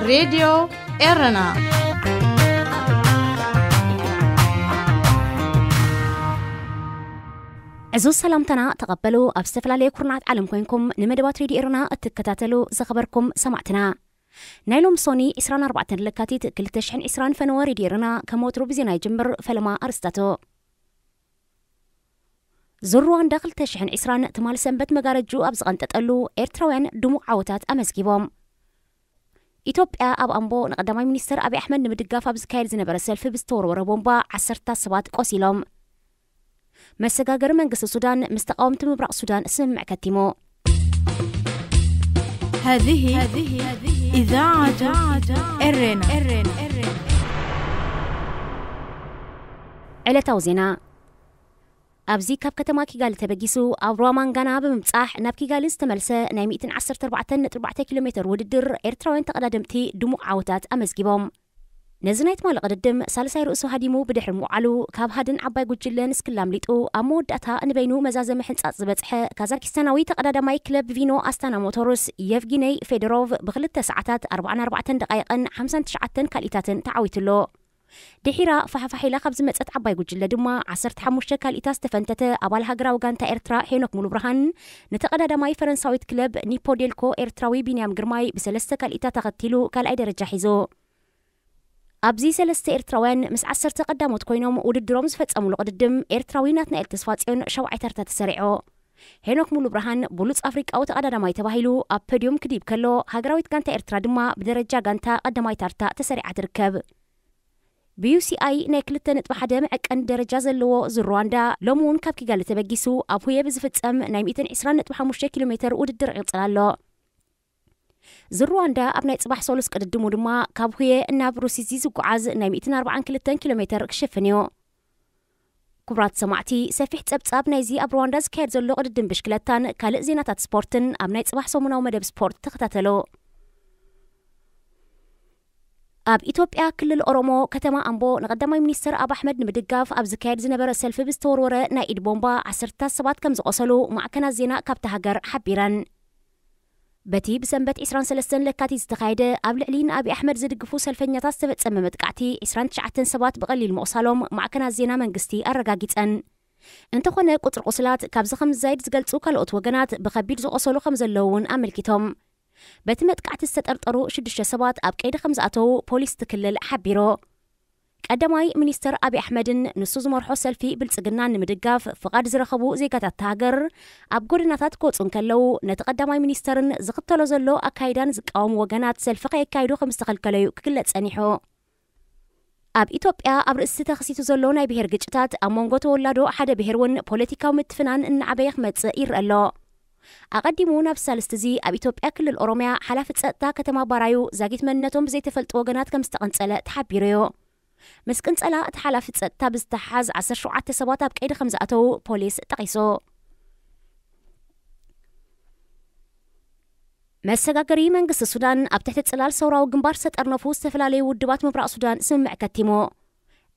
راديو إيرنا عزوز سلامتنا تقبلوا أبستفلالي كورنات عالم كوينكم نمدبات راديو إيرنا اتكتاتلو زخبركم سمعتنا نايلوم سوني إسران 4 لكاتيت كلتشحن إسران فنوا راديو إيرنا كموترو بزينا جمبر فلما أرستاتو زروان داخل تشحن إسران تمال سنبت مغارجو أبزغان تتقلو إيرتراوين دمو عوتات أمسكيبهم إثيوبيا أب أمبو نقدماي مينستر أبي أحمد نمدقاف أبزكاير زنبر السلف بستور وربومبا 10 سبات قوسيلهم مسجاجر منقص السودان مستقاومة مبرق السودان سمع كتيمو هذه إذاعة إيرنا على توزينا أبزي كاب كتما كيغال تبجيسو أو رومان غانا بمبصاح ناب كيغال استملسة ناي 114 كيلومتر وددر إيرتراوين تقدمتي دمو عوتات أمزجيبهم نزنايت مال قدم سالساي رؤسو هاديمو بدحر موعلو كاب هادن عباي قجلة نسكلام ليتو أمود أتا نبينو مزازة محنصات زبطح كازاكستاناوي تقدماي كلب فينو أستانا موتوروس يفجيني فيدروف بخلت ساعات 44 دقائق 59 كاليتات تعويتلو دحيرا فحفحيلا خبز مصت عباي قجلة دما 15 كاليتاس تفنتت أبال هاجرا وغانتا إيرترا هينوك مولو برهان نتقدماي فرنساويت كلب نيبو ديلكو إيرتراوي بنيام غرماي بسلسة كاليتات تغتيلو كالأي درجة حيزو أبزي سلسة إيرتراوين مس 10 تقدموت كوينوم وددروم زفتصمو لقدم إيرتراوينات نقل تسفاصيون شوعي ترتا تسريعو هينوك مولو برهان بولوس أفريقا تقدماي تباهيلو أب بوديوم كديب كلو هاجراويت غانتا إيرترا دما بدرجة غانتا قدماي ترتا تسريعة تركب BUCI ناكلتن تبحدا معك أن درجة زلو زرواندا لومون كاب كيغال تبجيسو أبويا بزفتسم ناي 225 كيلومتر وددر عطلالو زرواندا أبناء صباح سولس قدمو دما كابويا ناب روسيزي زقعاز ناي 240 كيلومتر كشفنيو كبرات سمعتي سفيح تسبتساب نايزي أب رواندا زكايد زلو قدم بشكلتان كالق زيناتات سبورتن أبناء صباح سومنا ومدب سبورت تختاتلو أب إثيوبيا كل الأورومو كتما أمبو نقدماي مينستر أب أحمد نمدقاف أب زكايد زنبر السلف بستور ورا نايد بومبا 10 سبات كم زقصلو مع كنا زينا كابتهاجر حبيران بتي بسنبت إسران سلسن لكاتي زتخايدة قبل علين أبي أحمد زدقفو سلفنيا تستفت سممت قعتي إسران 9 سبات بقليل مقصالهم مع كنا زينا منقستي الرقاقيتن انتخونا قطر قصلات كابز 5 زايد زقلتو كالوت وقنات بخبير زقصلو 5 اللون أملكتهم بتمت قعت السترطرو 6 سبات أب كيد 5 أتو بوليس تكلل حبيرو قدماي مينستر أبي أحمد نسو زمرحو سلفي بلصقنا نمدقاف فقاد زرخبو زيكات التاجر أب قرناتات كوتسون كلو نتقدماي مينسترن زغطلو زلو أكايدان زقاوم وغانات سلفقا يكايدو 5 كلكليو ككلت سانيحو أب إثيوبيا أب رئيسة تخصيتو زلو ناي بهر قجتات أمونغو تولادو حدا بهرون بوليتيكاو متفنان إن عبايخ متصئير اللو أقدمو نفس الستزي أب إثيوبيا كل الأوروميا حلافت سأتا كتما بارايو زاقيت منتهم زي تفلت وغانات كمستقنصلة تحبيريو مسكن صلا اتحلفت ستا بزتحاز 10 سبات بقيد 5 أتو بوليس تقيسو مسجاجري منقص السودان أبتحت تسلال سورا وجنبار ستقرنفو استفلالي ودبات مبرق السودان سمع كتيمو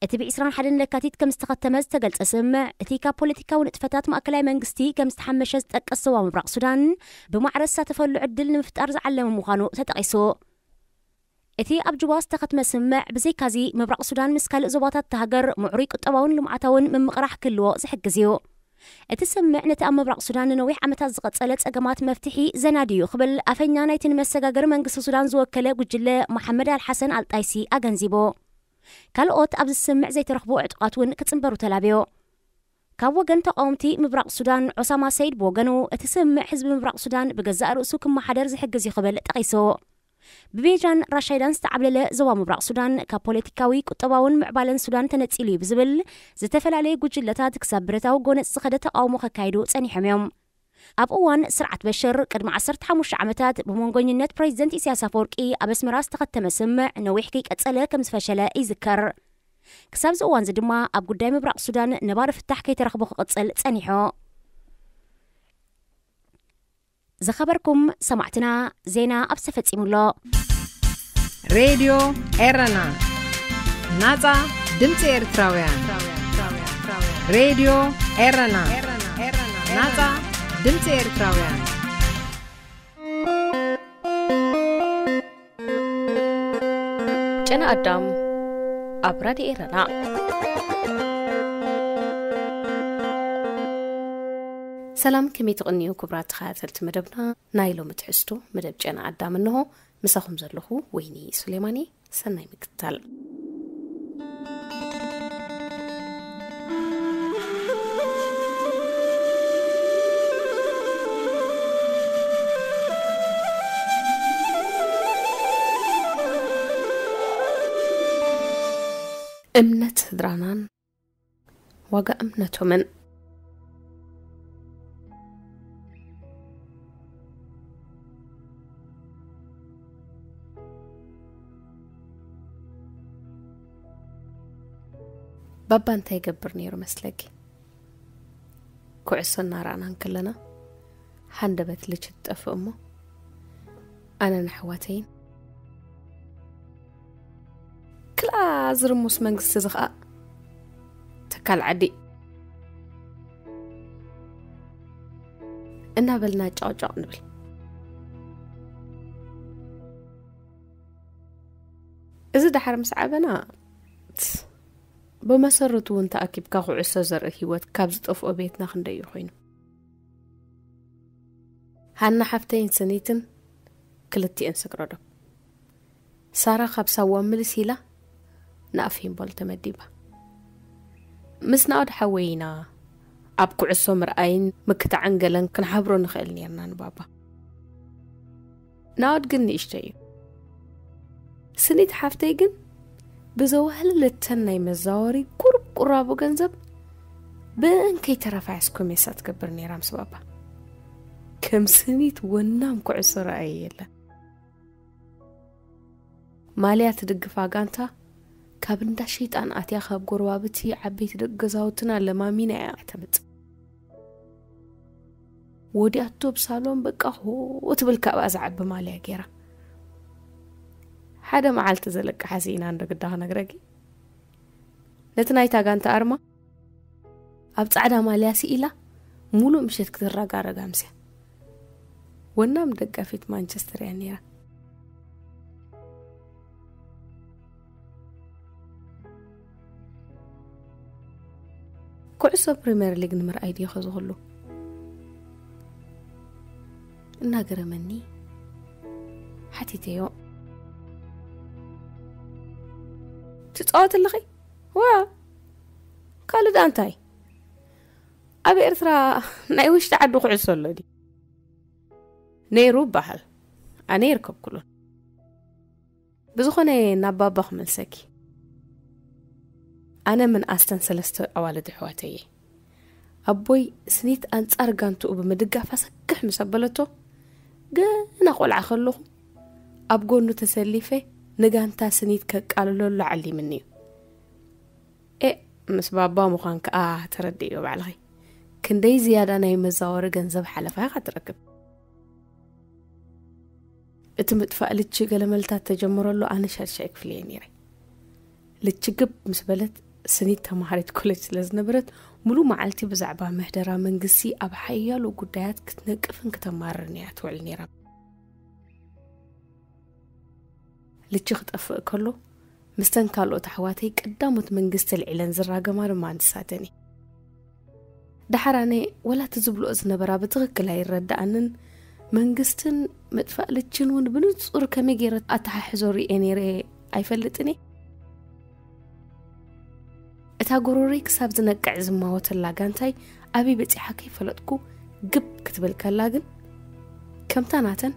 اتبع إسران حدن لكاتيت كم استخدمز تقلت اسمع اتيكا بوليتيكا ونتفتات مأكلاي منقستي كم استحمشز تقصوا مبرق السودان بمعرس تفلع الدل مفتار زعلم مخانو تتقيسو إثي أب جواز تخت مسمع بزي كازي مبرق السودان مسكال زباطات تهجر معريق الطباون لمعتاون من مقرح كلو زحجزيو اتسمع نتأم مبرق السودان نويح عمتها زغط سالت أجمات مفتحي زناديو قبل أفنيا نايتن مسجاجر منقص السودان زوكله وجله محمد الحسن الطايسي أجنزيبو كالوت أبز السمع زي ترخبو اعتقاتون كتنبرو تلابيو كاوغن تقاومتي مبرق السودان عسامة سيد بوغنو اتسمع حزب مبرق السودان بجزاء رؤسو كم حدر زحجزي قبل تقيسو ببيجان راشيدان استعبلله زوا مبرق السودان كبوليتيكاوي كطباون معبالن السودان تنصيلي بزبل زتفلالي جوجلتات كسبرتاو غونص خده تقاومو كايدو صنيحميوم اب اوان سرعت بشر قدم 15 عامتات بمونغونينت بريزيدنت إسياس أفورقي ابسمراس تختم سمع نويحكي قصله كم زفشله يذكر كسابز اوان زدما اب غداي مبرق السودان نبار فتح كي ترخبو قصل صنيحو زخبركم سمعتنا زينا أبسفت إمولو راديو إيرنا نازا دمت إيرتراويان راديو إيرنا نازا دمت إيرتراويان جنا أدم أبرد إيرنا سلام كمي تغنيو كبرات خاتلت مدبنا نايلو متحستو مدب جنا أدم إنه مساخم زلخو ويني سليماني سناي مكتال እምነት ድራናን ዋጋ እምነቱ ምን ባባ እንታይ ይገብር ነይሩ መስለኪ ኩዕሶና ራናን ከለና ሓንደበት ልጅ ተጠፍእሞ ኣነ ንሕዋተይን زرموس منجس زخاء تكال عدي إنها بلنا جاو نبل إذا ده حرم صعبنا بمسرته وانت أكيد كاخو عسى زرق هيوات كابزت أف أبيتنا خندي يخوينو هانا حفتين سنيتن كلتي انسكرادو سارة خبسا واملسيلا نافهم بولت مديبا مسنا ود حوينا ابكو عصو مرأين مكتا عنقلن كنحبرو نخيل نيرنا نبابا ناود قلني اشتايو سنيت حافتيقن بزوهل لتناي مزاوري قرابو قنزب بان كي ترافع اسكو ميسا تكبر نيرام سبابا كم سنيت ونام كو عصو رأي يلا ماليا تدقفا قانتا كابندا شيطان أتيا خاب قروابتي عبيت دقزاوتنا لما مينا اعتمد ودي أتوب صالون بقى هو وتبلك أزعب بماليا كيرا حدا معالت زلك حسين عندك الدهنا قرقي نتناي تاقانتا أرما أبتعدا ماليا سئلة مولو مشيت كتر رقا رقامسي ونام دقا فيت مانشستر يانيرا كوعسو بريمير ليج نمر ايدي خزغلو ناقر مني حتيتيو تتقوت اللغي وا قالو دانتاي ابي ارثرا نايوش تعدو كوعسو اللدي نيرو بحل انا يركب كلون بزخوني نابابخ من سكي أنا من أستن سلسة أوالد حواتي أبوي سنيت أنت أرجانتو بمدقة فسكح مسبلته جانا قول عخلو أبقول نتسلفه نجانتا سنيت كقالوا له علي مني إيه مس بابا مخانك تردي وبعلغي كندي زيادة أنا يمزاور جنزب حلفها خاطركب اتمت فقلت شي قلملتا تجمر له أنا شارشيك في لينيري لتشقب مسبلت سنيت تمهارت كولج لزنبرت ملو معلتي بزعبا مهدرا منقسي أب حيال وقدات كتنقفن كتمارني أتوعلني رب لتشغت أفق كله مستنكالو تحواتي قدامت منقست العلن زراقة ما نساتني دحراني ولا تزبلو أزنبرا بتغكل هاي الرد أنن منقستن متفقلتشن ونبنتصور كمي جيرت أتححزوري إنيري أيفلتني اتا غروري كساب زنقع زماوت لاغانتاي ابي بصيحه كيفلطكو قب كتبل كلاغن كمتاناتن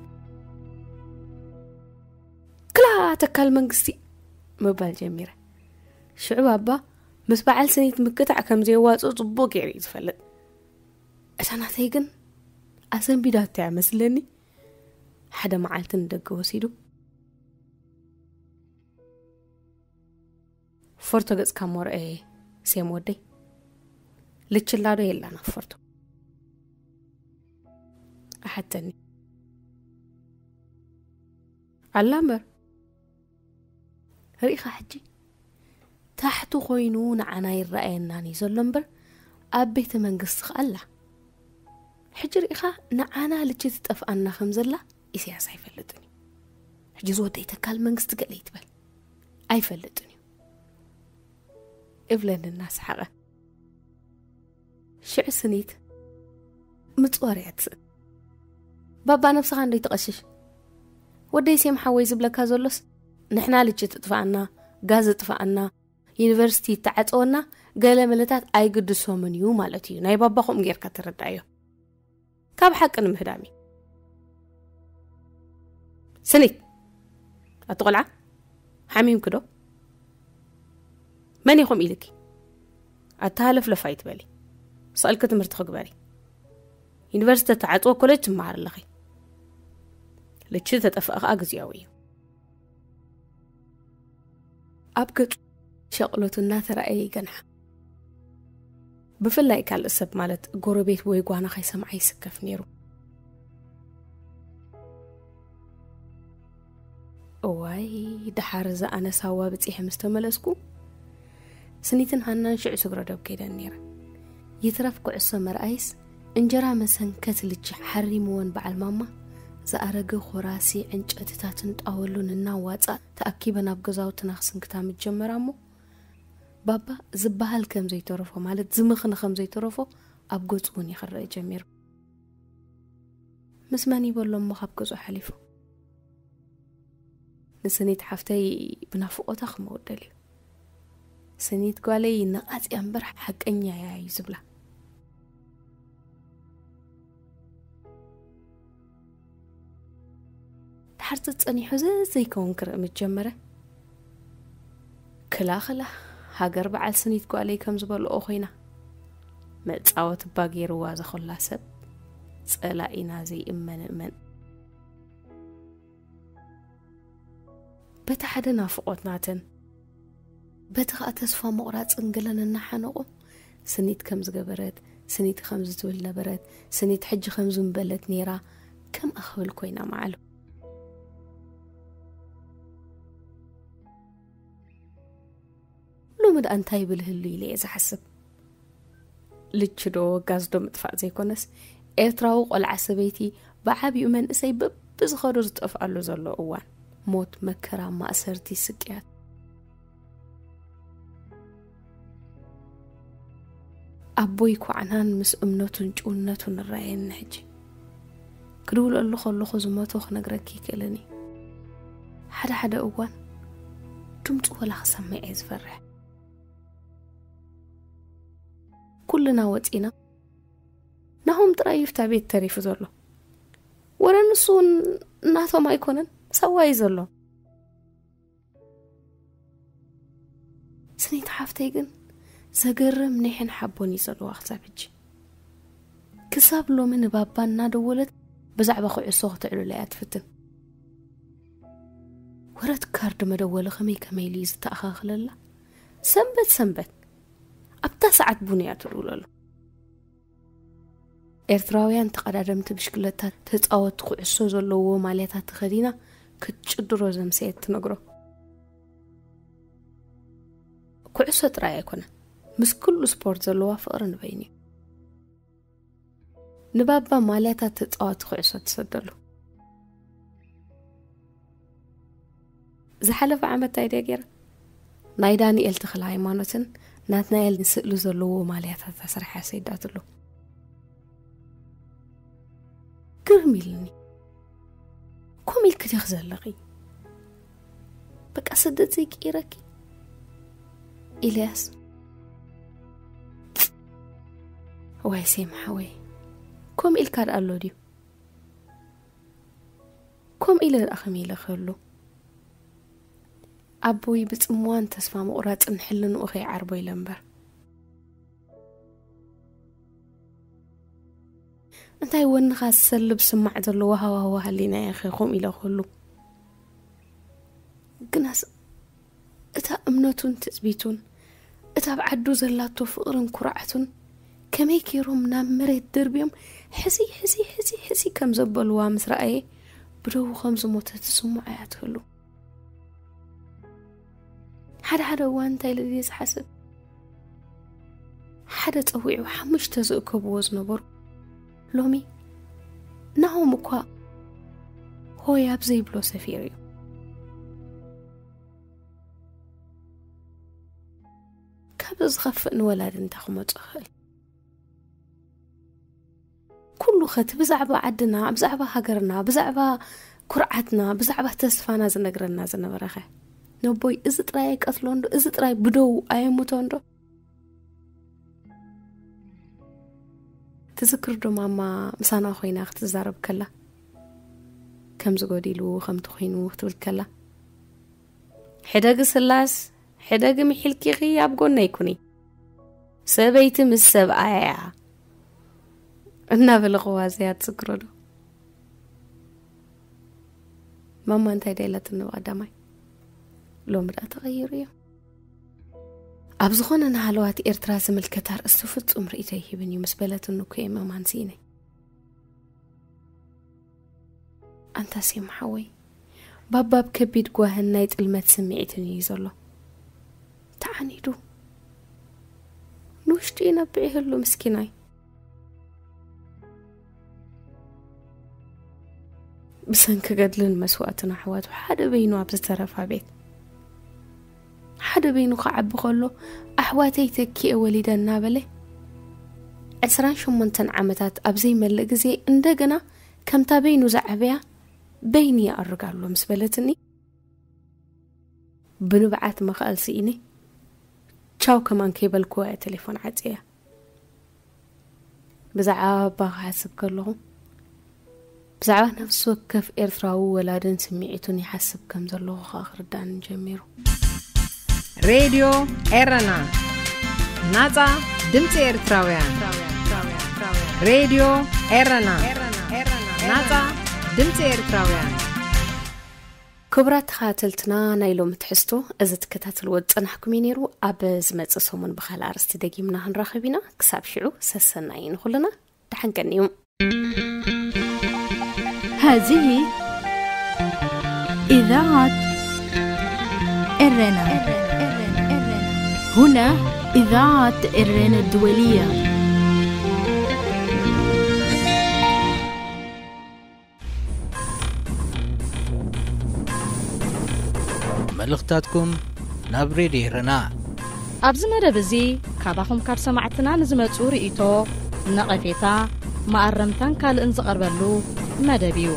كلا تكال منغستي مبال جميره شعب ابا مس بعل سنيت مقطع كم زي واصو صبو غير يتفلط اتاناتي غن اسن بيدات تعمسلني حدا معالتن دغ وسيدو فورتوغس كامور اي سيم ودي لتشلادو يلا نفرتو أحتني علامر ريخة حجي تحتو خوينون عناير رأينا نيزولنبر أبيت منقص خألا حجي ريخة نعانا لتشي تتفقنا خمزلا إسيا سيفلتني حجي زود ديتا كال منقص تقليت بل ኣይፈልጥን እዩ እብለን እናስሓቐ ሽዕ ስኒት ምጽወርያት ባባ ነፍስኻ እንደይ ተቐሽሽ ወደይ ሰም ሓወይ ዝብለካ ዘሎስ ንሕና ልጅ ትጥፋአና ጋዝ ትጥፋአና ዩኒቨርሲቲ ተዓጽወና ገለ መለታት ኣይግድሶምን እዩ ማለት እዩ ናይ ባባኹም ጌርካ ትረዳዮ ካብ ሓቅን ምህዳሚ ስኒት ኣትቆልዓ ሓሚም ክዶ መን ይኹም ኢልኪ ኣታሃለፍ ለፋይ ትበሊ ሰልከ ትምህርቲ ክግበሪ ዩኒቨርሲቲ ተዓጽወ ኮሌጅ ትማሃር ኣለኺ ልጅ ተጠፍአኻ ግዝያዊ እዩ ኣብ ገጹ ሸቕሎቱ እናተረኣየ ይገንሓ ብፍላይ ካልእ ሰብ ማለት ጎረቤት ወይ ጓና ኸይሰምዓ ይስከፍ ነይሩ እዋይ ድሓር ዝኣነሳዋ ብፂሕ ምስ ተመለስኩ ስኒትን ሃናን ሽዕ ስግረዶብ ከይደን ነይረ ይትረፍ ኩዕሶ መርኣይስ እንጀራ መሰንከት ልጅ ሓሪምዎን በዓል ማማ ዝኣረገ ኾራሲ ዕንጨትታትን ጣወሉን እናዋፃእ ተኣኪበን ኣብ ገዛውትና ክስንክታ ምጀመራ እሞ ባባ ዝበሃል ከም ዘይተረፎ ማለት ዝምኽነ ከም ዘይተረፎ ኣብ ገጹ እውን ይኽረአ ጀሚሩ ምስ መን ይበሎ እሞ ካብ ገጹ ሓሊፉ ንስኒት ሓፍተይ ብናፍቆታ ክመወደል እዩ ስኒት ጓለይ ንቓጽያ እምበር ሓቀኛ እያ እዩ ዝብላ ድሓር ፀኒሑ ዘይከውን ክርኢ ምጀመረ ክላ ሃገር በዓል ስኒት ጓለይ ከም ዝበልኦ ኮይና መጻወት ባጌርዋ ዘኸላ ሰብ ጸላኢና ዘይእመን በታ ሓደ ናፍቆትናተን በታ ኸ ተስፋ መቁራጽን ገለን እናሓነቁ ስኒት ከም ዝገበረት ስኒት ከም ዝትብል ነበረት ስኒት ሕጂ ከም ዝምበለት ነይራ ከም ኣኽብል ኮይና ማዓሉ ሎምድ አንታይ ብልህሉ ኢለ ዝሓስብ ልችዶ ጋዝዶ ምጥፋእ ዘይኮነስ ኤርትራዊ ቆልዓ ሰበይቲ ብዓብዩ መንእሰይ ብዝኸዶ ዝጠፍኣሉ ዘሎ እዋን ሞት መከራ ማእሰርቲ ስቅያት ኣቦይ ኳዕናን ምስ እምነቱን ጭውነቱን ንራየን ሕጂ ክድውለሉ ከለኹ ዝሞቶ ክነግረኪ ይክእልኒ ሓደ እዋን ድምፁ ወላ ክሰምዕ እየ ዝፈርሕ ኩልና ወፂና ናሆም ጥራይፍታ ቤት ተሪፉ ዘሎ ወረንሱን እናቶም ኣይኮነን ሰዋይ ዘሎ ስኒት ሓፍተይ ግን ዘገርም ንሕን ሓቦን ይዘለዋ ክሳብ ሕጂ ክሳብ ሎሚ ንባባ እናደወለት ብዛዕባ ኩዕሶ ክትዕልሉ እያ ትፍትን ወረት ካርድ መደወለ ከመይ ኢሉ ዝተኣኻኽለላ ሰንበት ኣብታ ሰዓት ቡንያ ትድውለሉ ኤርትራውያን ተቐዳደምቲ ብሽክለታት ተጻወት ኩዕሶ ዘለዎ ማልያታት ተኸዲና ክትጭድሮ ዘምስየት ትነግሮ ኩዕሶ ጥራይ ኣይኮነን ምስ ኩሉ ስፖርት ዘለዋ ፍቕሪ ንበይኒ ንባባ ማልያታት ተጻወት ኩዕሶ ትሰደሉ ዝሓለፈ ዓመት ታይደ ገይራ ናይ ዳንኤል ተኽለ ሃይማኖትን ናትናኤል ንስእሉ ዘለዎ ማልያታት ተሰርሐ ሰይዳትሉ ግርም ኢልኒ ኮሚል ክዲኽ ዘለኺ በቃ ስደት ዘይቅይረኪ ኢልያስ ዋይ ሰምሓ ወይ ኮም ኢል ካድ ኣሎ ድዩ ኮም ኢል ኣኸም ኢለኸሉ ኣቦይ ብጽምዋን ተስፋ መቁራጽን ሕልንኡ ኸይዓርቦ ኢለምበር እንታይ ወንኻ ሰልብ ስማዕ ዘለዎ ሃዋህዋ ሃሊና ያኸኹም ኢለኸሉ ግናስ እታ እምነቱን ትጽቢቱን እታ ብዓዱ ዘላቶ ፍቕርን ኩራዕቱን ከመይ ኬሮም ናብ መሬት ድርብዮም ሕዚ ከም ዘበልዋ ምስ ረኣየ ብደው ከም ዝሞተት ስሙዕ እያ ትህሉ ሓደ እዋን እንታይ ኢለ ዝሓስብ ሓደ ፀዊዑ 5 ዝእከብዎ ዝነበሩ ሎሚ ናሆም እኳ ሆይ ኣብ ዘይብሎ ሰፊር እዩ زخفق نولاد انتخ مجخل كله خت بزعبة عدنا بزعبة هجرنا بزعبة كرعتنا بزعبة تسفانا زنقرنا زنبرخه نبوي إزت رايك أصلون إزت راي بدو أي موتوندو تذكر دو ماما مسانا خوينا اخت تزارب كلا كم زغوديلو خم تخينو اختبل كلا حداق سلاس حداق محلكي غياب قولنا يكوني سبيت من السبعة انا بالغوازيات تذكرو دو ماما انتي دايلة النوع دامي لو مرأة تغيرية أبزغون أنا هالوات إرتراز ملكتار استفدت أمرئتي بني مسبلة النكوية ما نسيني أنت سيم حوي بابا بكبيد قواه النايت المات سمعتني يزولو تعني دو نوشتي نبعيه اللو مسكيناي بسنك قدلن مسواتنا حوات وحدا بينو عبز ترفع بيت حدا بينو قعب بخلو أحواتي تكي أوليدا نابله عسران شمونتن عمتات أبزي ملق زي اندقنا كم تابينو زعبيا بيني أرقالو مسبلتني بنبعات مخال سيني تشاو كمان كيبل كوع تليفون عزيا بزعابا حاسب كلهم بزعابا نفس وكف إرثراو ولادن سميعتوني حاسب كم زلوه آخر دان جميرو راديو إرنا ناتا دمتي إرتراويان راديو إرنا ناتا دمتي إرتراويان كبرات خاتلتنا نايلو متحستو أزت كتاتل ودصنحكم ينيرو أبز متصومن بخال أرست دقيمنا هنراخبينا كساب شعو سسناين خلنا دحنكنيوم هذه إذاعة إرنا هنا إذاعة إرنا الدولية ملختاتكم نابريدي إرنا أبز مدبزي كاباكم كاب سمعتنا نزمتو رئيتو نقفيتا ما أرمتان كالإنز قربلو مدبيو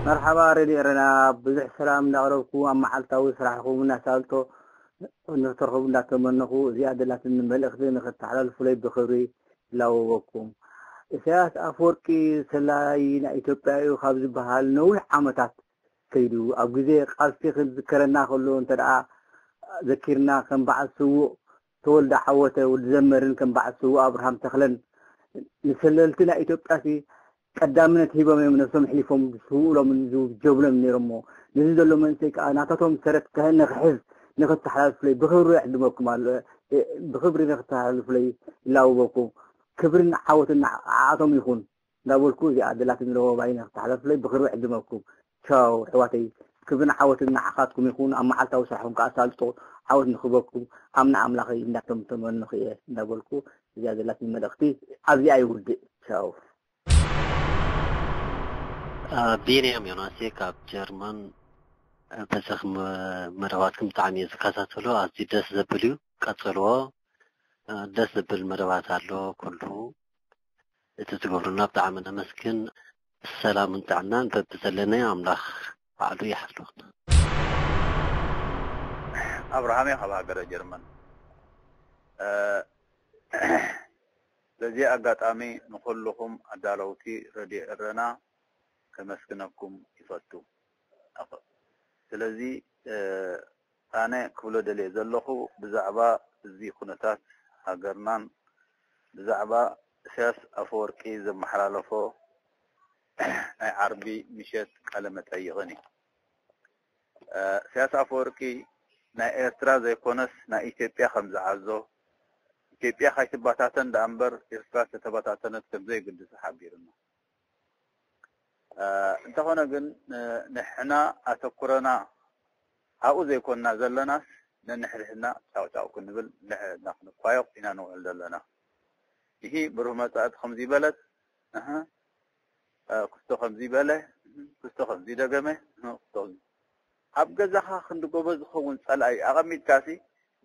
مرحبا ريدي إرنا بزح سلام نغربكو أما حالتاوي سرحكو منا سالتو نترخب لا تمنخو زيادة لا تنبلغ نخط على الفلي بخوري لاوكم إساس أفوركي سلاينا إثيوبيا وخابز بحال نوح عمتات كيدو أبغزي قالتي ذكرنا خلو انترعا ذكرنا كم بعد سوء تولد حوته والزمرن كم بعد سوء أبراهام تخلن نسللتنا إثيوبيا قدامنا تهيبا من نفسهم حليفهم سوء من جبلة من يرمو نزل له من سيك ناتاتهم سرت كهن حز نخط حلال فلي بخبر يحدمكم بخبر نخط حلال فلي لاوبكم كبرنا حوتنا عاطم يخون دابولكو زي عدلات من هو باين نخط حلال فلي بخبر يحدمكم شاو حواتي كبرنا حوتنا عقاتكم يخون أما حالتا وصحهم كأسالتو حوت نخبكم أمنا عملاقي إنكم تمنخي دابولكو زي عدلات من مدختي أبي أي ولد شاو بينيام يوناسي كاب جرمان بسخ مرواتكم تعمي زكاتاتلو أزي دس زبليو كاتلو دس زبل مرواتالو كله تتقولنا بتعمنا مسكن السلام نتاعنا بتسلنا أملاخ بعدو يحلونا أبراهامي خباقر جرمان لذي أقاتامي نقول لكم أدالوتي ردي إرنا كمسكنكم يفتو ስለዚህ ኣነ ክብሎ ደልየ ዘለኹ ብዛዕባ እዚ ኩነታት ሃገርናን ብዛዕባ ኢሳያስ ኣፈወርቂ ዘመሓላለፎ ናይ ዓርቢ ምሸት ቃለ መጠይቕን እዩ ኢሳያስ ኣፈወርቂ ናይ ኤርትራ ዘይኮነስ ናይ ኢትዮጵያ ከም ዝዓዞ ኢትዮጵያ ካይትባታተን ዳ እምበር ኤርትራ ተተባታተነት ከም ዘይግድስ ሓቢርና እንተኾነ ግን ንሕና ኣተኩረና ኣብኡ ዘይኮንና ዘለናስ ነንሕድሕና ጫውጫው ክንብል ንኽንኳዮ ኢና ንውዕል ዘለና ይሄ ብሩህ መጻእት ከምዚ በለት ክስቶ ከምዚ በለ ክስቶ ከምዚ ደገመ ክስቶ ኣብ ገዛኻ ክንዲ ጎበዝ ዝኸውን ጸላኢ ኣቐሚጥካሲ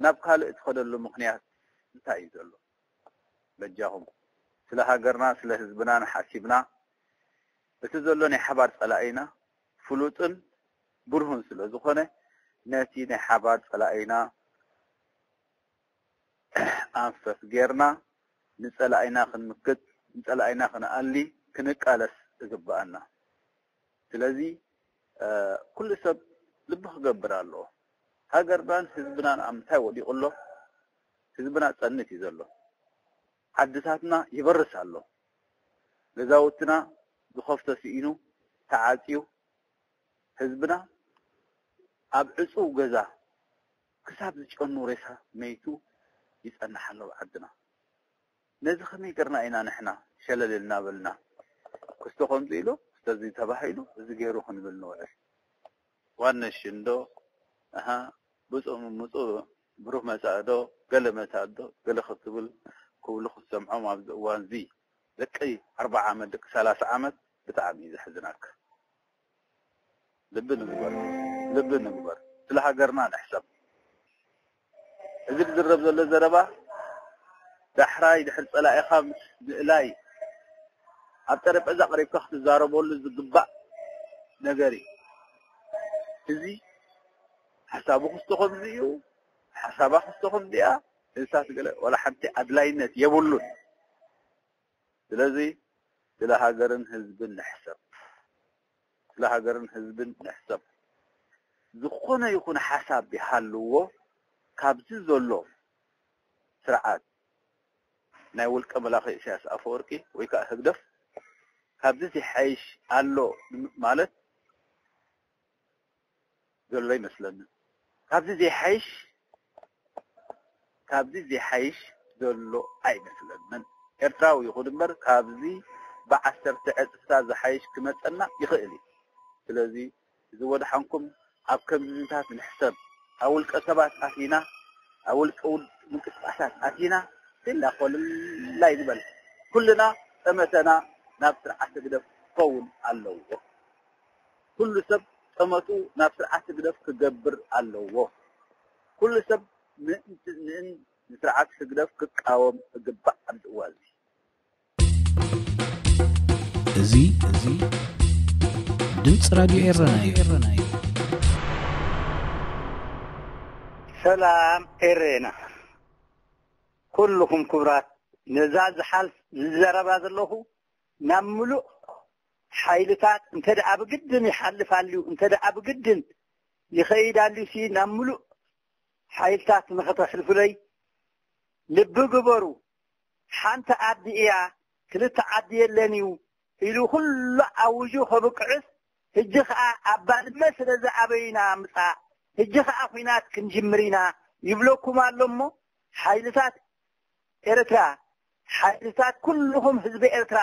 ናብ ካልእ ትኸደሉ ምኽንያት እንታይ እዩ ዘሎ በጃኹም ስለ ሃገርና ስለ ህዝብና ንሓሲብና እቲ ዘሎ ናይ ሓባር ፀላኢና ፍሉጥን ብሩህን ስለ ዝኾነ ነቲ ናይ ሓባር ፀላኢና ኣንፈት ጌርና ንፀላኢና ክንምክት ንፀላኢና ክንኣሊ ክንቃለስ ዝግባአና ስለዚ ኩሉ ሰብ ልቢ ክገብር ኣለዎ ሃገርናን ህዝብናን ኣብ ምንታይ ወዲቑ ኣሎ ህዝብና ፀንት እዩ ዘሎ ዓድታትና ይበርስ ኣሎ ገዛውትና ዝኸፍቶ ሲኢኑ ተዓፅዩ ህዝብና ኣብ ዕፁብ ገዛ ክሳብ ዝጨኑ ሬሳ መይቱ ይጸንሕ ኣሎ ዓድና ነዚ ከመይ ገርና ኢና ንሕና ሸለልና በልና ክስቶ ከምዚ ኢሉ ክስተዚ ተባሂሉ እዚ ገይሩ ክንብል ንውዕል ዋነሽ እንዶ ብፁዕ ምፁዕ ብሩህ መጻእዶ ገለ መጻእዶ ገለ ክትብል ክብሉ ክሰምዖም ኣብዚ እዋን እዚ ደቂ 40 ዓመት ደቂ 30 ዓመት ብጣዕሚ ዘሕዝናካ ልቢ ንግበር ስለ ሃገርና ንሕሰብ እዚ ዝድረብ ዘሎ ዘረባ ዳሕራይ ድሕር ፀላኢኻ ምስ ምእላይ ኣብ ጠረጴዛ ቀሪብካ ክትዛረበሉ ዝግባእ ነገር እዩ እዚ ሓሳቡ ክስተኹም እዩ ሓሳባ ክስተኹም ዲኣ እንሳት ገለ ወላ ሓንቲ ኣድላይነት የብሉን ስለዚ ስለ ሃገርን ህዝብን ንሕሰብ ዝኾነ ይኹን ሓሳብ ይሃልዎ ካብዚ ዘሎ ስርዓት ናይ ውልቀ መላኺ ኢሳያስ ኣፈወርቂ ወይ ከዓ ህግደፍ ካብዚ ዝሓይሽ ኣሎ ማለት ዘሎ ይመስለኒ ካብዚ ዝሓይሽ ዘሎ ኣይመስለንን ኤርትራዊ ይኹን እምበር ካብዚ ብዓሰርተ ዕፅፍታት ዝሓይሽ ክመፀና ይኽእል እዩ ስለዚ እዚ ወድሓንኩም ኣብ ከምዝታት ንሕሰብ ኣብ ውልቀ ሰባት ኣቲና ኣብ ውልቀ ምንቅስቃሳት ኣቲና ኢላ ኮልላ ይበል ኩልና ጠመተና ናብ ስርዓት ግደፍ ክኸውን ኣለዎ ኩሉ ሰብ ጠመቱ ናብ ስርዓት ግደፍ ክገብር ኣለዎ ኩሉ ሰብ ንስርዓት ግደፍ ክቃወም ዝግባእ ኣድዋዚ እዚ ድምፅ ራድዮ ኤረና እዩ ሰላም ኤረና ኩልኩም ክብራት ነዛ ዝሓልፍ ዝዘረባ ዘለኹ ናብ ሙሉእ ሓይልታት እንተደኣ ብግድን ይሓልፋልዩ እንተደኣ ብግድን ይኸይዳልዩ ሲ ናብ ሙሉእ ሓይልታት ንኸተሕልፉለይ ልቢ ግበሩ ሓንቲ ዓዲ እያ ክልተ ዓዲ የለን እዩ ኢሉ ኩሉ ኣውጁ ከብቅዕስ ሕጂ ከዓ ኣባድመ ስለ ዝዓበይና ምፃእ ሕጂ ከዓ ኩናት ክንጅምር ኢና ይብለኩም ኣሎ እሞ ሓይልታት ኤርትራ ሓይልታት ኩልኩም ህዝቢ ኤርትራ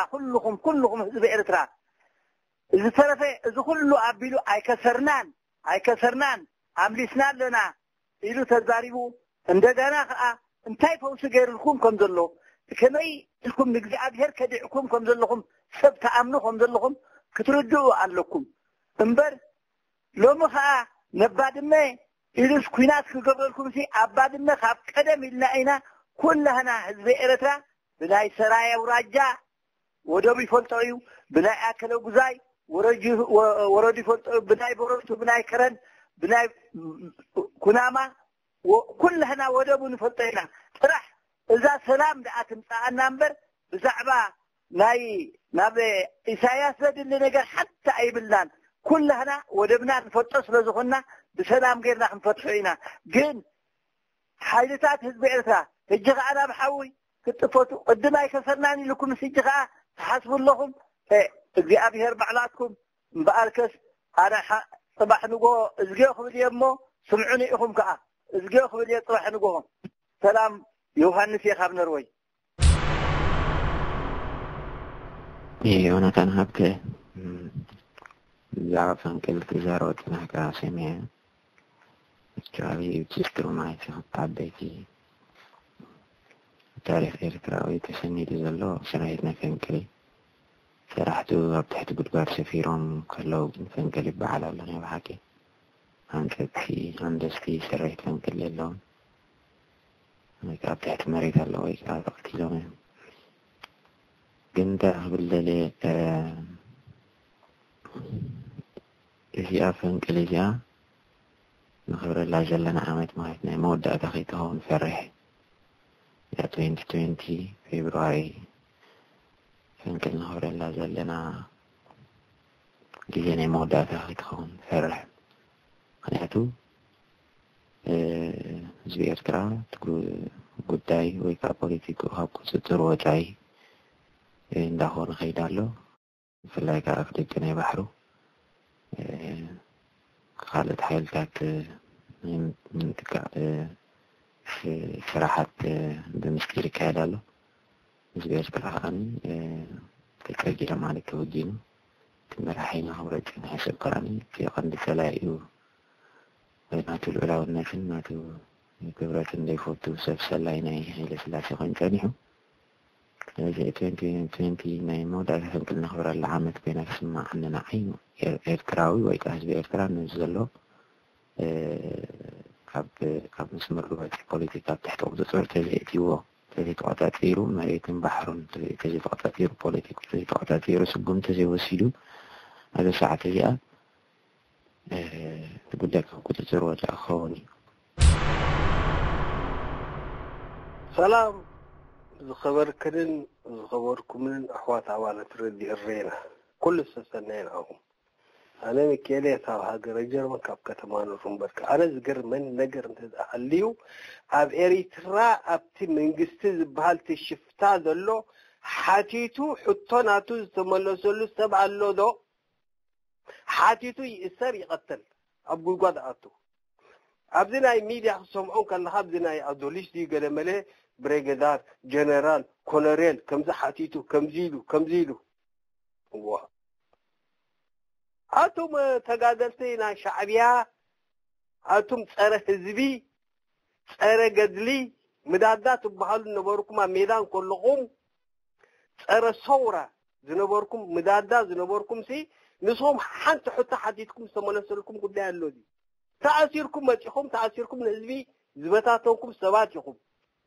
ኩልኩም ህዝቢ ኤርትራ እዚ ተረፈ እዚ ኩሉ ኣቢሉ ኣይከሰርናን ኣምሊስና ኣለና ኢሉ ተዛሪቡ እንደገና ከዓ እንታይ ፈውሲ ገይርልኩም ከም ዘሎ ከመይ ኢልኩም ንእግዚኣብሔር ከዲዕኩም ከም ዘለኹም ሰብ ተኣምኑ ከም ዘለኹም ክትርድኡ ኣለኩም እምበር ሎሚ ከዓ ነባድመ ኢሉስ ኩናት ክገብረልኩም ሲ ኣባድመ ካብ ቀደም ኢልና ኢና ኩላህና ህዝቢ ኤርትራ ብናይ ሰራይ አውራጃ ወደቡ ይፈልጦ እዩ ብናይ ኣከለ ጉዛይ ወረዱ ይፈልጦ ብናይ ቦረቱ ብናይ ከረን ብናይ ኩናማ ኩላህና ወደቡ ንፈልጦ ኢና ጥራሕ እዛ ሰላም ደኣ ትምፃኣና እምበር ብዛዕባ ናይ ናብ ኢሳያስ ዘድሊ ነገር ሓታ ኣይብልናን ኩላህና ወደብና ንፈልጦ ስለ ዝኾንና ብሰላም ጌርና ክንፈትሖ ኢና ግን ሓይልታት ህዝቢ ኤርትራ ሕጂ ከዓ ናብ ሓዊ ክትፈቱ ቅድም ኣይከሰርናን ኢልኩም ሕጂ ከዓ ተሓስቡ ኣለኹም እግዚኣብሔር ባዕላትኩም እምበኣርከስ ኣነ ፅባሕ ንጎ እዝጌ ክብል እየ እሞ ስምዑኒ ኢኹም ከዓ እዝጌ ክብል እየ ፅባሕ ንጎ ሰላም ዮሃንስ እየ ካብ ነርወይ ዮናታን ሃብተ ብዛዕባ ፈንቅል ክዛረብ ፅናሕካ ሰሚዐ ከባቢ ችግሩ ማለት ዓበይቲ ታሪክ ኤርትራዊ ተሰኒዱ ዘሎ ሰራዊት ናይ ፈንቅል ሰራሕቱ ኣብ ትሕቲ ጉድጓድ ሰፊሮም ከለው ፈንቅል ይበዓል ኣሎ ናይ ባሓቂ ኣንቀፅቲ ኣንደስቲ ሰራዊት ፈንቅል የለዎም كاب تحت مريت الله ويكاب اقتلامه كنت بالليل في أفن كليجا نخبر الله جلنا عامت ماهتنا مودة تخيطهم فرح يا 2020 فبراير فنكل نخبر الله جلنا لجنة مودة تخيطهم فرح خليهاتو زبي إرترا تقول قداي ويكا بوليتيكو هابكو ستر وجاي እንዳሆነ ኸይዳለሁ ፍላጋ አፍደገና ይባህሩ خالد حيلتك منتك صراحة بمسكير كهذا زبير كلاهان تكرجل مالك وجينو تمرحين هورجين حسب قراني في قند سلائيو ويناتو الأولى والناس ناتو كبرات ديفوتو سبسلاينا هيلا سلاسي خنجانيهم 2020 نايمو دا كنا خبر العامة بينا كسمع عندنا عين إرتراوي ويكاز بإرترا نزلوا كاب نسمروا في بوليتيكا تحت وزارة تجيتيو تجي تعتاثيرو مريتين بحرون تجي تعتاثيرو بوليتيكو تجي تعتاثيرو سبون تجي وسيلو هذا ساعة تجيء تقول لك كنت تروج أخواني سلام زخبر كدن زخبركم من أحوات عوالة ردي الرينا كل السنين أهم أنا مكيلي تاو هاجر جرم كاب كتمان الرمبرك أنا زجر من نجر انتد أخليه أب إريترا أبتي منجستز بهالتي الشفتا ذلو حاتيتو حطوناتو زتملسلو سبع اللو دو حاتيتو يأسر يقتل أبو قد عطو أبدنا ميديا سمعون كالله أبدنا أدوليش دي قدمالي بريغدار جنرال كولونيل كم زحاتيتو كم زيلو واه أتم تقادلتينا شعبيا أتم صار حزبي صار قدلي مدادات بحال نبوركم ميدان كلهم صار صورة زنبوركم مدادات زنبوركم سي نصهم حنت حتى حديثكم سمنسلكم قدام اللودي تأثيركم ماتيكم تأثيركم الحزبي زبطاتكم سباتكم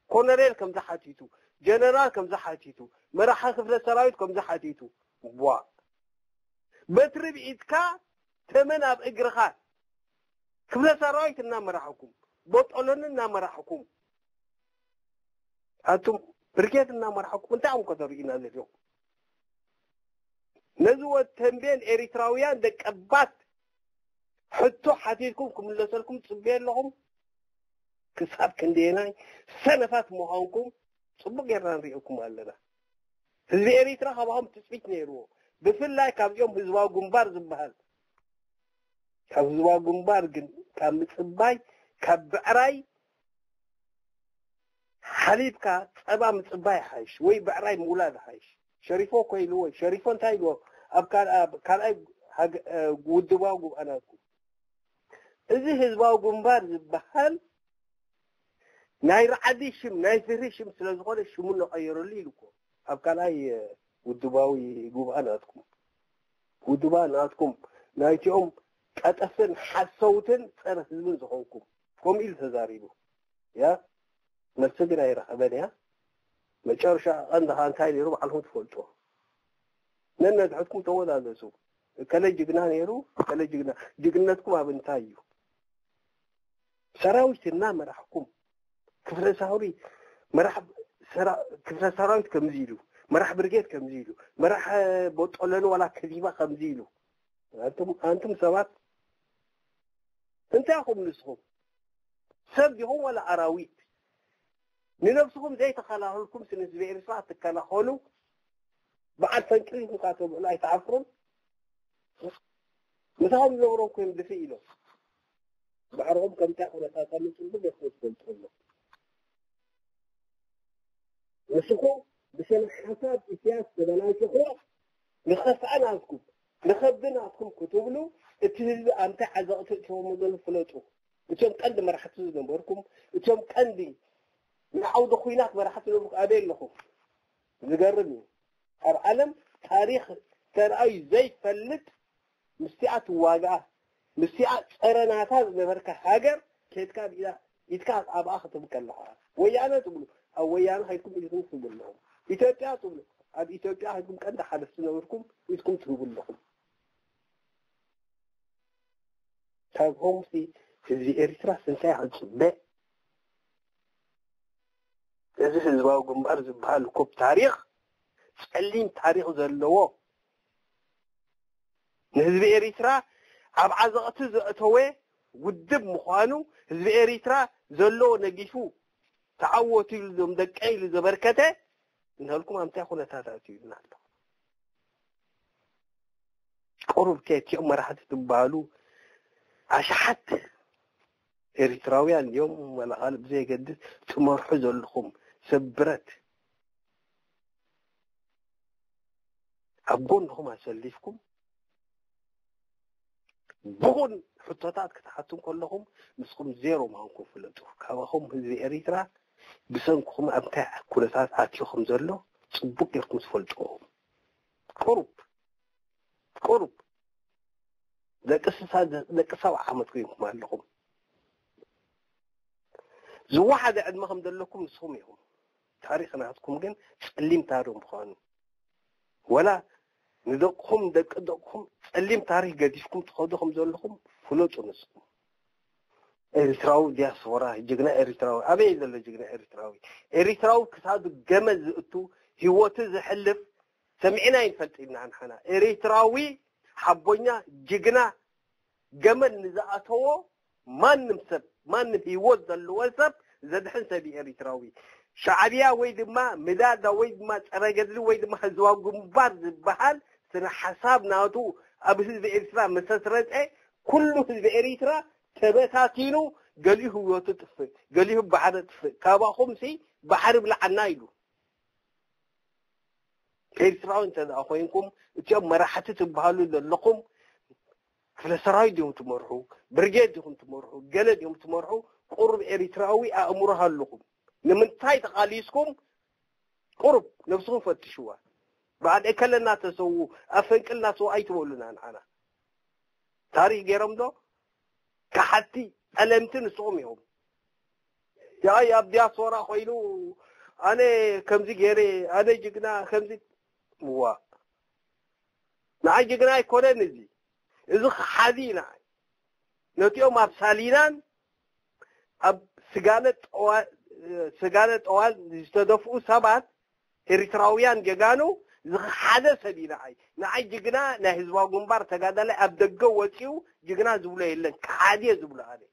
كولونيل كم زحاتيتو جنرال كم زحاتيتو مرحا خفلة سراويت كم زحاتيتو بوا بترب إيدكا تمن أب إجرخات خفلة سراويت النام مرحكم بطلون النام مرحكم أنتم بركات النام مرحكم أنت عم كثرين هذا اليوم نزوة تنبين إريتراويان دك أبات حطوا حديدكم كم اللي سلكم تصبين لهم كسب كندينا سنفات مهانكم صبق يران ريئكم هلنا هذي إريترا خبهم تسبيت نيرو بفلا كاب يوم بزوا جنبار زبهل كاب زوا جنبار كاب متصباي كاب بعراي حليب كا أبا متصباي حايش وي بعراي مولاد حايش شريفو كويلو شريفون تايلو أب كان أي ودواجو أنا أقول إذا هزوا جنبار زبهل ناي رعديشم ناي فريشم سلازقول شمون غيروا لي لكم أبكالاي ودباوي يجوب أناتكم ودبا أناتكم نايتيهم أتفن حسوتن أنا زمن زخوكم كم إل تزاريبو يا نفسنا يرحبني ها ما تشارش عندها أنتايلي ربع على هون تفولتوا نن تحكم تود هذا سو كلا جبنا نيرو كلا جبناتكم أبنتايو سراويش النام رحكم كفر ساوري مرحب كفر سارويت كم زيلو مرحب برجيت كم زيلو مرح بطلون ولا كذيبة كم زيلو أنتم سوات انتاكم نسخم سبهم ولا أراويت لنفسكم زي تخلاه لكم سنسبة إرساء تكالخولو بعد فنكرين مكاتب لا يتعفرون مثلا نورونكم دفئيلو بعرهم كم تأخذ أساسا تنبغي يخوص كنترولو نسخو بسن حساب إسياس بدناي شخوص نخف عناكم نخبناكم كتبلو اتهز أنت عزقت شو مدل فلوتو وشم قند مرحت زنبركم وشم قندي نعود خوينات مرحت لكم أبين لكم زقربني العالم تاريخ ترأي زي فلت مستعة واقعة مستعة أرناتها بمركة حاجر كيت كان إذا يتكاد أب أخذ بكلها ويانا تقولوا أو ويانا هيكم إذن تقول لهم إثيوبيا تقولوا هذه إثيوبيا هيكم كأنت حدث نوركم إذكم تقول لهم طيب هم في إريترا سنتي عن صباء إذا هزواو جمبار زبال كوب تاريخ سألين تاريخ زلوا نهزب إريترا أبعاد أتوه ودب مخانو هزب إريترا زلوا نجيفو تعوتوا لهم دقاي لزبركته نقولكم أم تأخذ تاتي نالله قرب كيتي أمر حد تبالو عشحت إريتراويان اليوم ولا غالب زي قد تمرحوا زلهم سبرت أبون هم أسلفكم بون حطاتات كتحتم كلهم مسكم زيرو معكم في اللطف كواهم هذي إريترا بسنكم أمتع كلتات عاتيهم زلوا صبوك يركم تفلتوهم قرب ذاك الساعة عمد فيكم لهم زو واحد عند ما هم دلكم نصوميهم تاريخنا عندكم جن سليم تاريخهم خان ولا ندقهم دقهم سليم تاريخ قديشكم تخذهم زلهم فلوت ونصكم إريتراوي دياسورا جينا إريتراوي أبي إذا جينا إريتراوي كساد جمز أتو هوته زحلف سمعنا ينفلتنا عن حنا إريتراوي حبونا جينا جمل نزعته ما نمسب ما نبي وزد الوسب زد حنسة بإريتراوي شعبية ويد ما مداد ويد ما ترجل ويد ما زواج مبارز بحال سنة حساب ناتو أبي حزب إريترا مسافرت كله حزب إريترا تبتاتينو قاليه هو تطفى قاليه بعد تطفى كابا خمسي بحرب لعنايلو إريترا أنت أخوينكم تجاب مراحة بحالو للقم فلسرايد يوم تمرحوا برجاد يوم تمرحوا جلد يوم تمرحوا قرب إريتراوي أمرها لكم لمن تايت قاليسكم قرب نفسهم فتشوا بعد كلنا تسووا أفنكلنا سو أي تقولنا أنا تاريخ جرم ده كحتي ألمتن صوميهم يا أبدي أصورا خيلو أنا كمزي جري أنا جكنا خمسة موا نعي جكنا يكون نزي إذا حدينا نتيو ما بسالينان أب سجانة أوال يستدفعوا سبعة إريتراويان جانو إذا حدا سبينا نعي جكنا نهزوا جنبار تجادل أبدقوا وكيو جكنا زبله إلا كحادية زبله عليه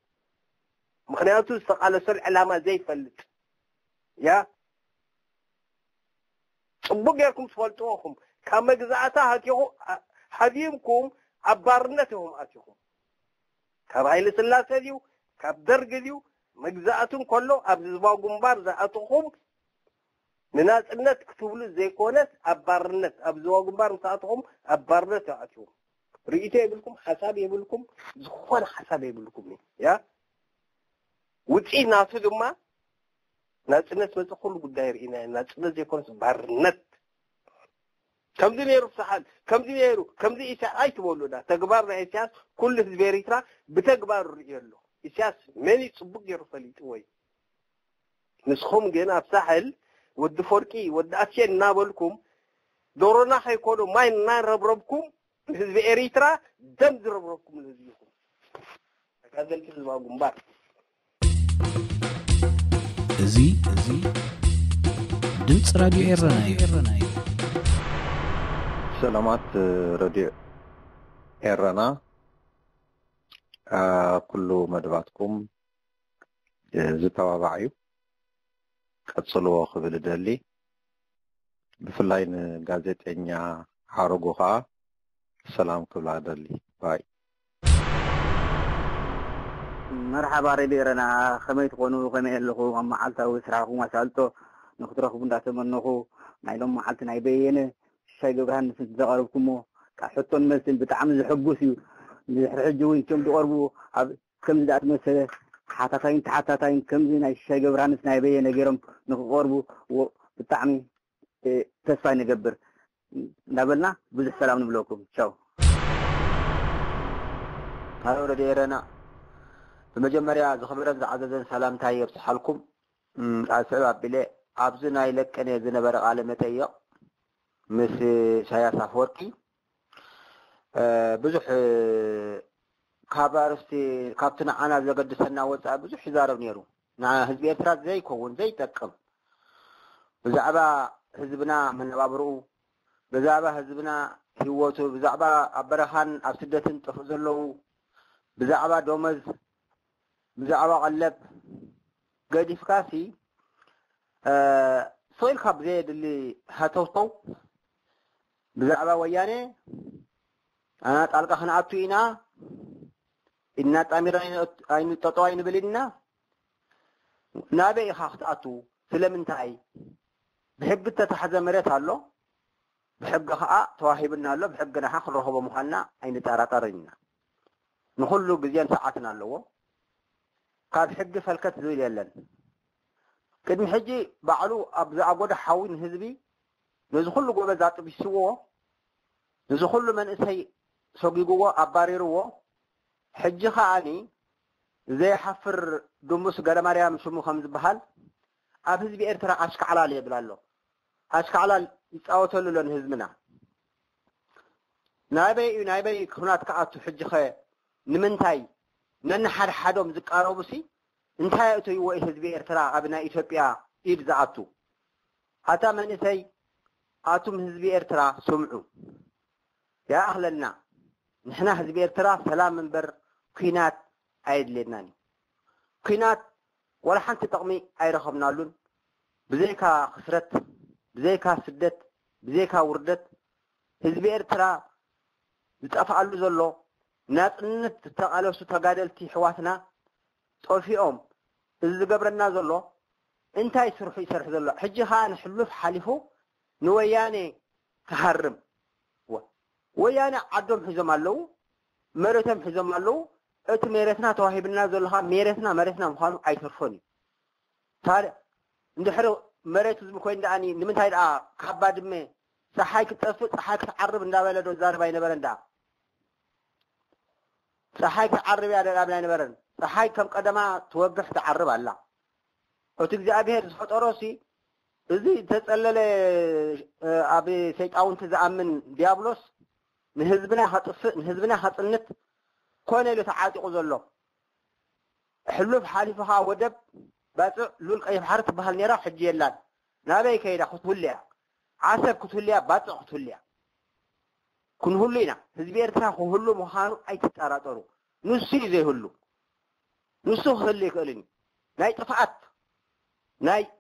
مخنياتو استقال سر علامة زي فلت يا بقيكم سفلتوهم كما جزعتها هتيو حديمكم عبارنتهم أتيهم كبايل سلاسة ديو كبدرج ديو مجزعتهم كله أبزبا جنبار زعتهم الناس الناس كتبوا زي كونت عبارنت أبزبا جنبار زعتهم عبارنت أتيهم رئيته يقولكم حساب يقولكم زخون حساب يقولكم يا وتشي ناس دما ناس الناس ما تقول قدير إنا ناس الناس يكون بارنت كم دي نيرو صحال كم دي إيسا أي تقولوا ده تقبارنا إيساس كل في إريترا بتقبار رئيلو إيساس ماني تصبق يرسلي توي نسخهم جينا بساحل والدفوركي والدأشين نابلكم دورونا حيكونوا ماين نان ربكم في إريترا دم ربكم لزيكم هذا الكذب أقوم بار زي دمت راديو إيراناي سلامات راديو إيرانا كل مدباتكم زتوابعيو قتصلوا خبل دالي بفلاين غازيتينيا عارقوها سلام كبلا دالي باي مرحبا ريبيرنا خميت قونو خمي لخو أما حالتا وسرعكم وسألتو نخطرخو بنداتمنخو نايلوم محالتنا يبين الشاي قبرهن سنتزقربكمو كحطون مثل بتعمل حقوسي حجوين كم تقربو كم زاد مثل حتاتين كم زين الشاي قبرهن سنايبين نجرم نقربو وبتعمل تسفاي نقبر نقبلنا بزح سلام نبلوكم شاو هاو ريبيرنا بمجمريا زخبرت عدد سلام تاير صحالكم أسأل أبلي أبزنا إلك أن يزنبر على متى مس شايا سافوركي بزح كابارستي كابتن أنا زقد سنة وسأ بزح زارو نيرو نا حزب إرترا زي كون زي تكم بزعبا حزبنا من بابرو بزعبا حزبنا هوتو بزعبا أبرهان أبسدتن تفضلوا بزعبا دومز بزعبا قلب قد فكاسي صويل خاب زيد اللي هاتوطو بزعبا وياني أنا تعلق خنا عبتوينا إننا تأمير أين تطوين بلدنا نابي خاطأتو سلمن تاي بحق تتحزم مريت هالو بحق خاء تواهبنا هالو بحقنا حق رهبة مخنا أين تارطرنا نخلو بزيان ساعتنا هالو قال حق فالكت ذوي يلن كد محجي بعلو أبزع قد حاوين هذبي نزخلو قوة ذات بيسوه نزخلو من إسهي سوقي قوة أباريروه حج خاني زي حفر دموس قال مريم شمو خمس بحال أبهز بإرترا أشك على لي بلالو أشك على يتأوتوا لون هزمنا نايبي كونات كأتو حج خي نمنتاي ننحر حدهم ذكارو بسي انتهي أتو يوئي هز بإرترا أبناء إثيوبيا إبزعتو حتى من إسي آتم هز بإرترا سمعوا يا أهلنا نحن هز بإرترا سلام من بر كينات عيد لناني كينات ولا حنت تقمي أي رقمنا لون بزيكا خسرت بزيكا سدت بزيكا وردت حزب إرترا بتفعلوا زلو ناس نت تقالوا ستقادلتي حواتنا توفيهم إذا قبرنا زلو انتا يسرح زلو حجي خان حلوف حلفو نوياني تحرم وياني عدهم حزم اللو مرتهم حزم اللو أنت ميرتنا تواهبنا زلها ميرتنا مخانو أي ترفوني تار ندحرو مريت زبكوين داني نمن تايد كباد مي صحايك تطفط صحايك تعرب ندا بلدو زار باين برندا صحايك تعرب يا دابلاين برن صحايك كم قدما توقف تعرب الله او تግዚአብሔር ዝፈጠሮሲ እዚ ተጸለለ አብ ሰይጣውን ተዛአምን ዲያብሎስ ንህዝብና ኸጥነት كون له تعاطق زلو حلوف حالفها ودب باصع لول قيف حرت بحال نيرا حج يلان نابي كيدا خطوليا عسب كتوليا باصع كتوليا كن هولينا حزب إرترا هولو مخانو اي تطراطرو نسي زي هولو نسو خلي كلني ناي طفات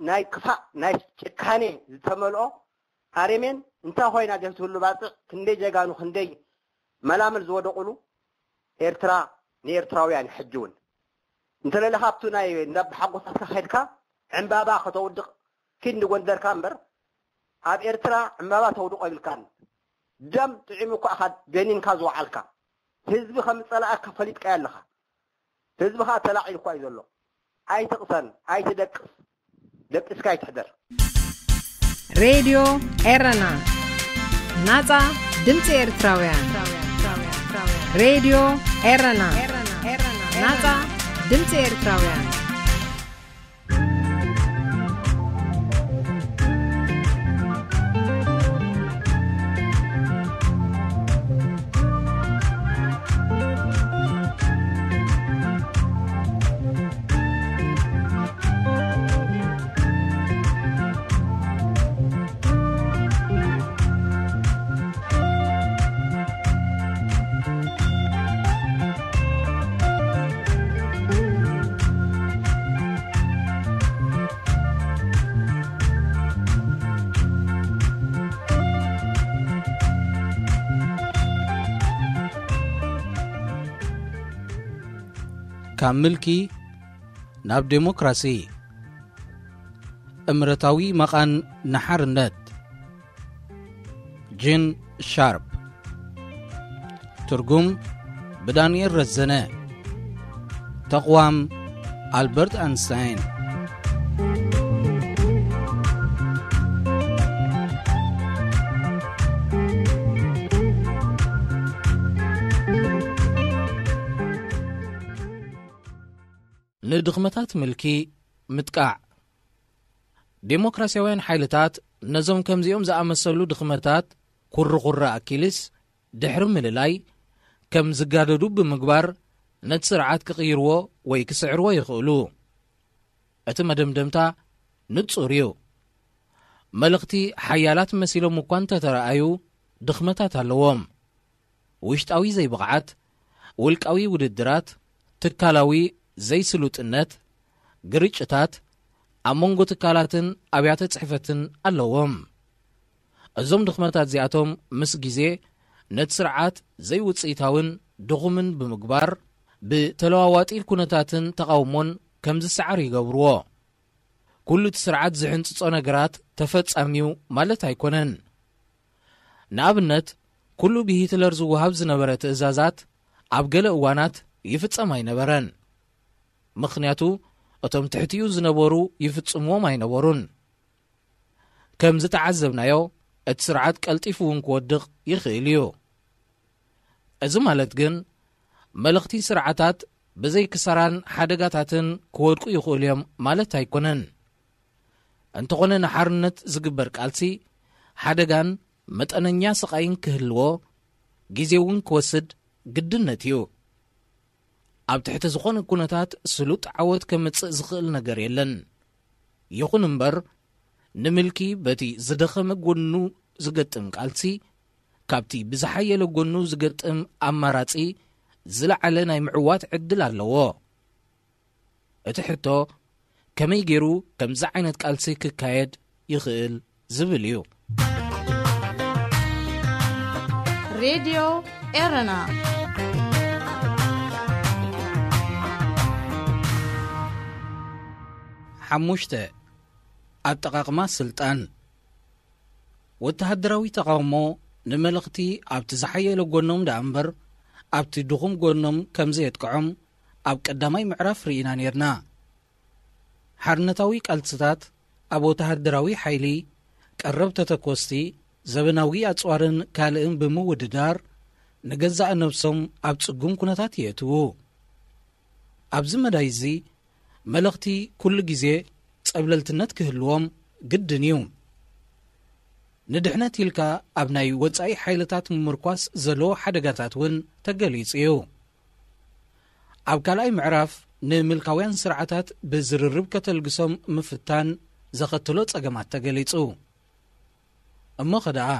ناي كفا ناي چكاني زتملو هاريمن انت خوينا دهت هولو باصع كندي جيغانو خندي ملامل زودقلو إرترا نيرتراويان حجون انت لا خابتنا نب حقوقك خيركا عمبابا خطودق كين غندر كامبر اب إرترا عمبابا تودق بالكان دم تعيمك اخذ بينين كازو علكا حزب خمصلاك فليت قالخا حزبها تلاعي كو ايزلو اي تقسن اي تدقس كاي تحضر راديو إرنا ناتا دمتي إرتراويان راديو إرنا ناتا دمتي إرتراويان كاملكي ناب ديمقراسي امرتاوي مقان نحر الند جين شارب ترجم بدانيال رزنة تقوام ألبرت أينشتاين ندغمتات ملكي متقع ዴሞክራሲያውያን ሓይልታት ነዞም ከምዚኦም ዝኣመሰሉ ድኽመታት ኩርኩራ ኣኪልስ ድሕሪ ምልላይ ከም ዝጋደዱ ብምግባር ነቲ ስርዓት ክቕይርዎ ወይ ክስዕርዎ ይኽእሉ። እቲ መደምደምታ ንጹር እዩ። መልእኽቲ ሓያላት መሲሎም እኳ እንተተረኣዩ ድኽመታት ኣለዎም። ውሽጣዊ ዘይብቕዓት፣ ውልቃዊ ውድድራት፣ ትካላዊ ዘይስሉጥነት፣ ግርጭታት ኣብ መንጎ ትካላትን ኣብያተ ጽሕፈትን ኣለዎም። እዞም ድኽመታት እዚኣቶም ምስ ግዜ ነቲ ስርዓት ዘይውፅኢታውን ድኹምን ብምግባር ብተለዋዋጢ ኩነታትን ተቃውሞን ከም ዝሰዓር ይገብርዎ። ኩሉ እቲ ስርዓት ዝሕንፅጾ ነገራት ተፈጻሚው ማለት ኣይኮነን። ንኣብነት ኩሉ ብሂትለር ዝወሃብ ዝነበረ ትእዛዛት ኣብ ገለ እዋናት ይፍጸም ኣይነበረን። ምኽንያቱ እቶም ትሕትኡ ዝነበሩ ይፍጽምዎም ኣይነበሩን። ከም ዝተዓዘብናዮ እቲ ስርዓት ቀልጢፉ እውን ክወድቕ ይኽእል እዩ። እዚ ማለት ግን መልእኽቲ ስርዓታት ብዘይ ክሰራን ሓደጋታትን ክወድቁ ይኽእሉ እዮም ማለት ኣይኮነን። እንተኾነ ንሓርነት ዝግበር ቃልሲ ሓደጋን መጠነኛ ስቓይን ክህልዎ ግዜ እውን ክወስድ ግድነት እዩ። ኣብ ትሕቲ ዝኾነ ኩነታት ስሉጥ ዓወት ከምጽእ ዝኽእል ነገር የለን። ይኹን እምበር ንምልኪ በቲ ዝደኸመ ጎኑ ዝገጥም ቃልሲ ካብቲ ብዝሓየለ ጎኑ ዝገጥም ኣማራጺ ዝለዓለ ናይ ምዕዋት ዕድል ኣለዎ። እቲ ሕቶ ከመይ ገይሩ ከምዚ ዓይነት ቃልሲ ክካየድ ይኽእል ዝብል እዩ። ሬድዮ ኤረና ሓሙሽተ ኣጠቓቕማ ስልጣን። ወተሃደራዊ ተቃውሞ ንመልእኽቲ ኣብቲ ዝሓየለ ጎኖም ዳ እምበር ኣብቲ ድኹም ጎኖም ከም ዘየጥቅዖም ኣብ ቀዳማይ ምዕራፍ ርኢና ነርና። ሓርነታዊ ቃልስታት ኣብ ወተሃደራዊ ሓይሊ ቀረብ ተተኮስቲ ዘበናዊ ኣጽዋርን ካልእን ብምውድዳር ንገዛእ ነብሶም ኣብ ጽጉም ኩነታት የእትዉ። ኣብዚ መዳይ እዙ መልእኽቲ ኩሉ ግዜ ጸብለልትነት ክህልዎም ግድን እዩ። ንድሕነት ኢልካ ኣብ ናይ ወጻኢ ሓይልታት ምምርኳስ ዘለዎ ሓደጋታት እውን ተገሊጹ እዩ። ኣብ ካልኣይ ምዕራፍ ንምልካውያን ስርዓታት ብዝርርብ ከተልግሶም ምፍታን ዘኸትሎ ጸገማት ተገሊጹ። እሞ ኸደኣ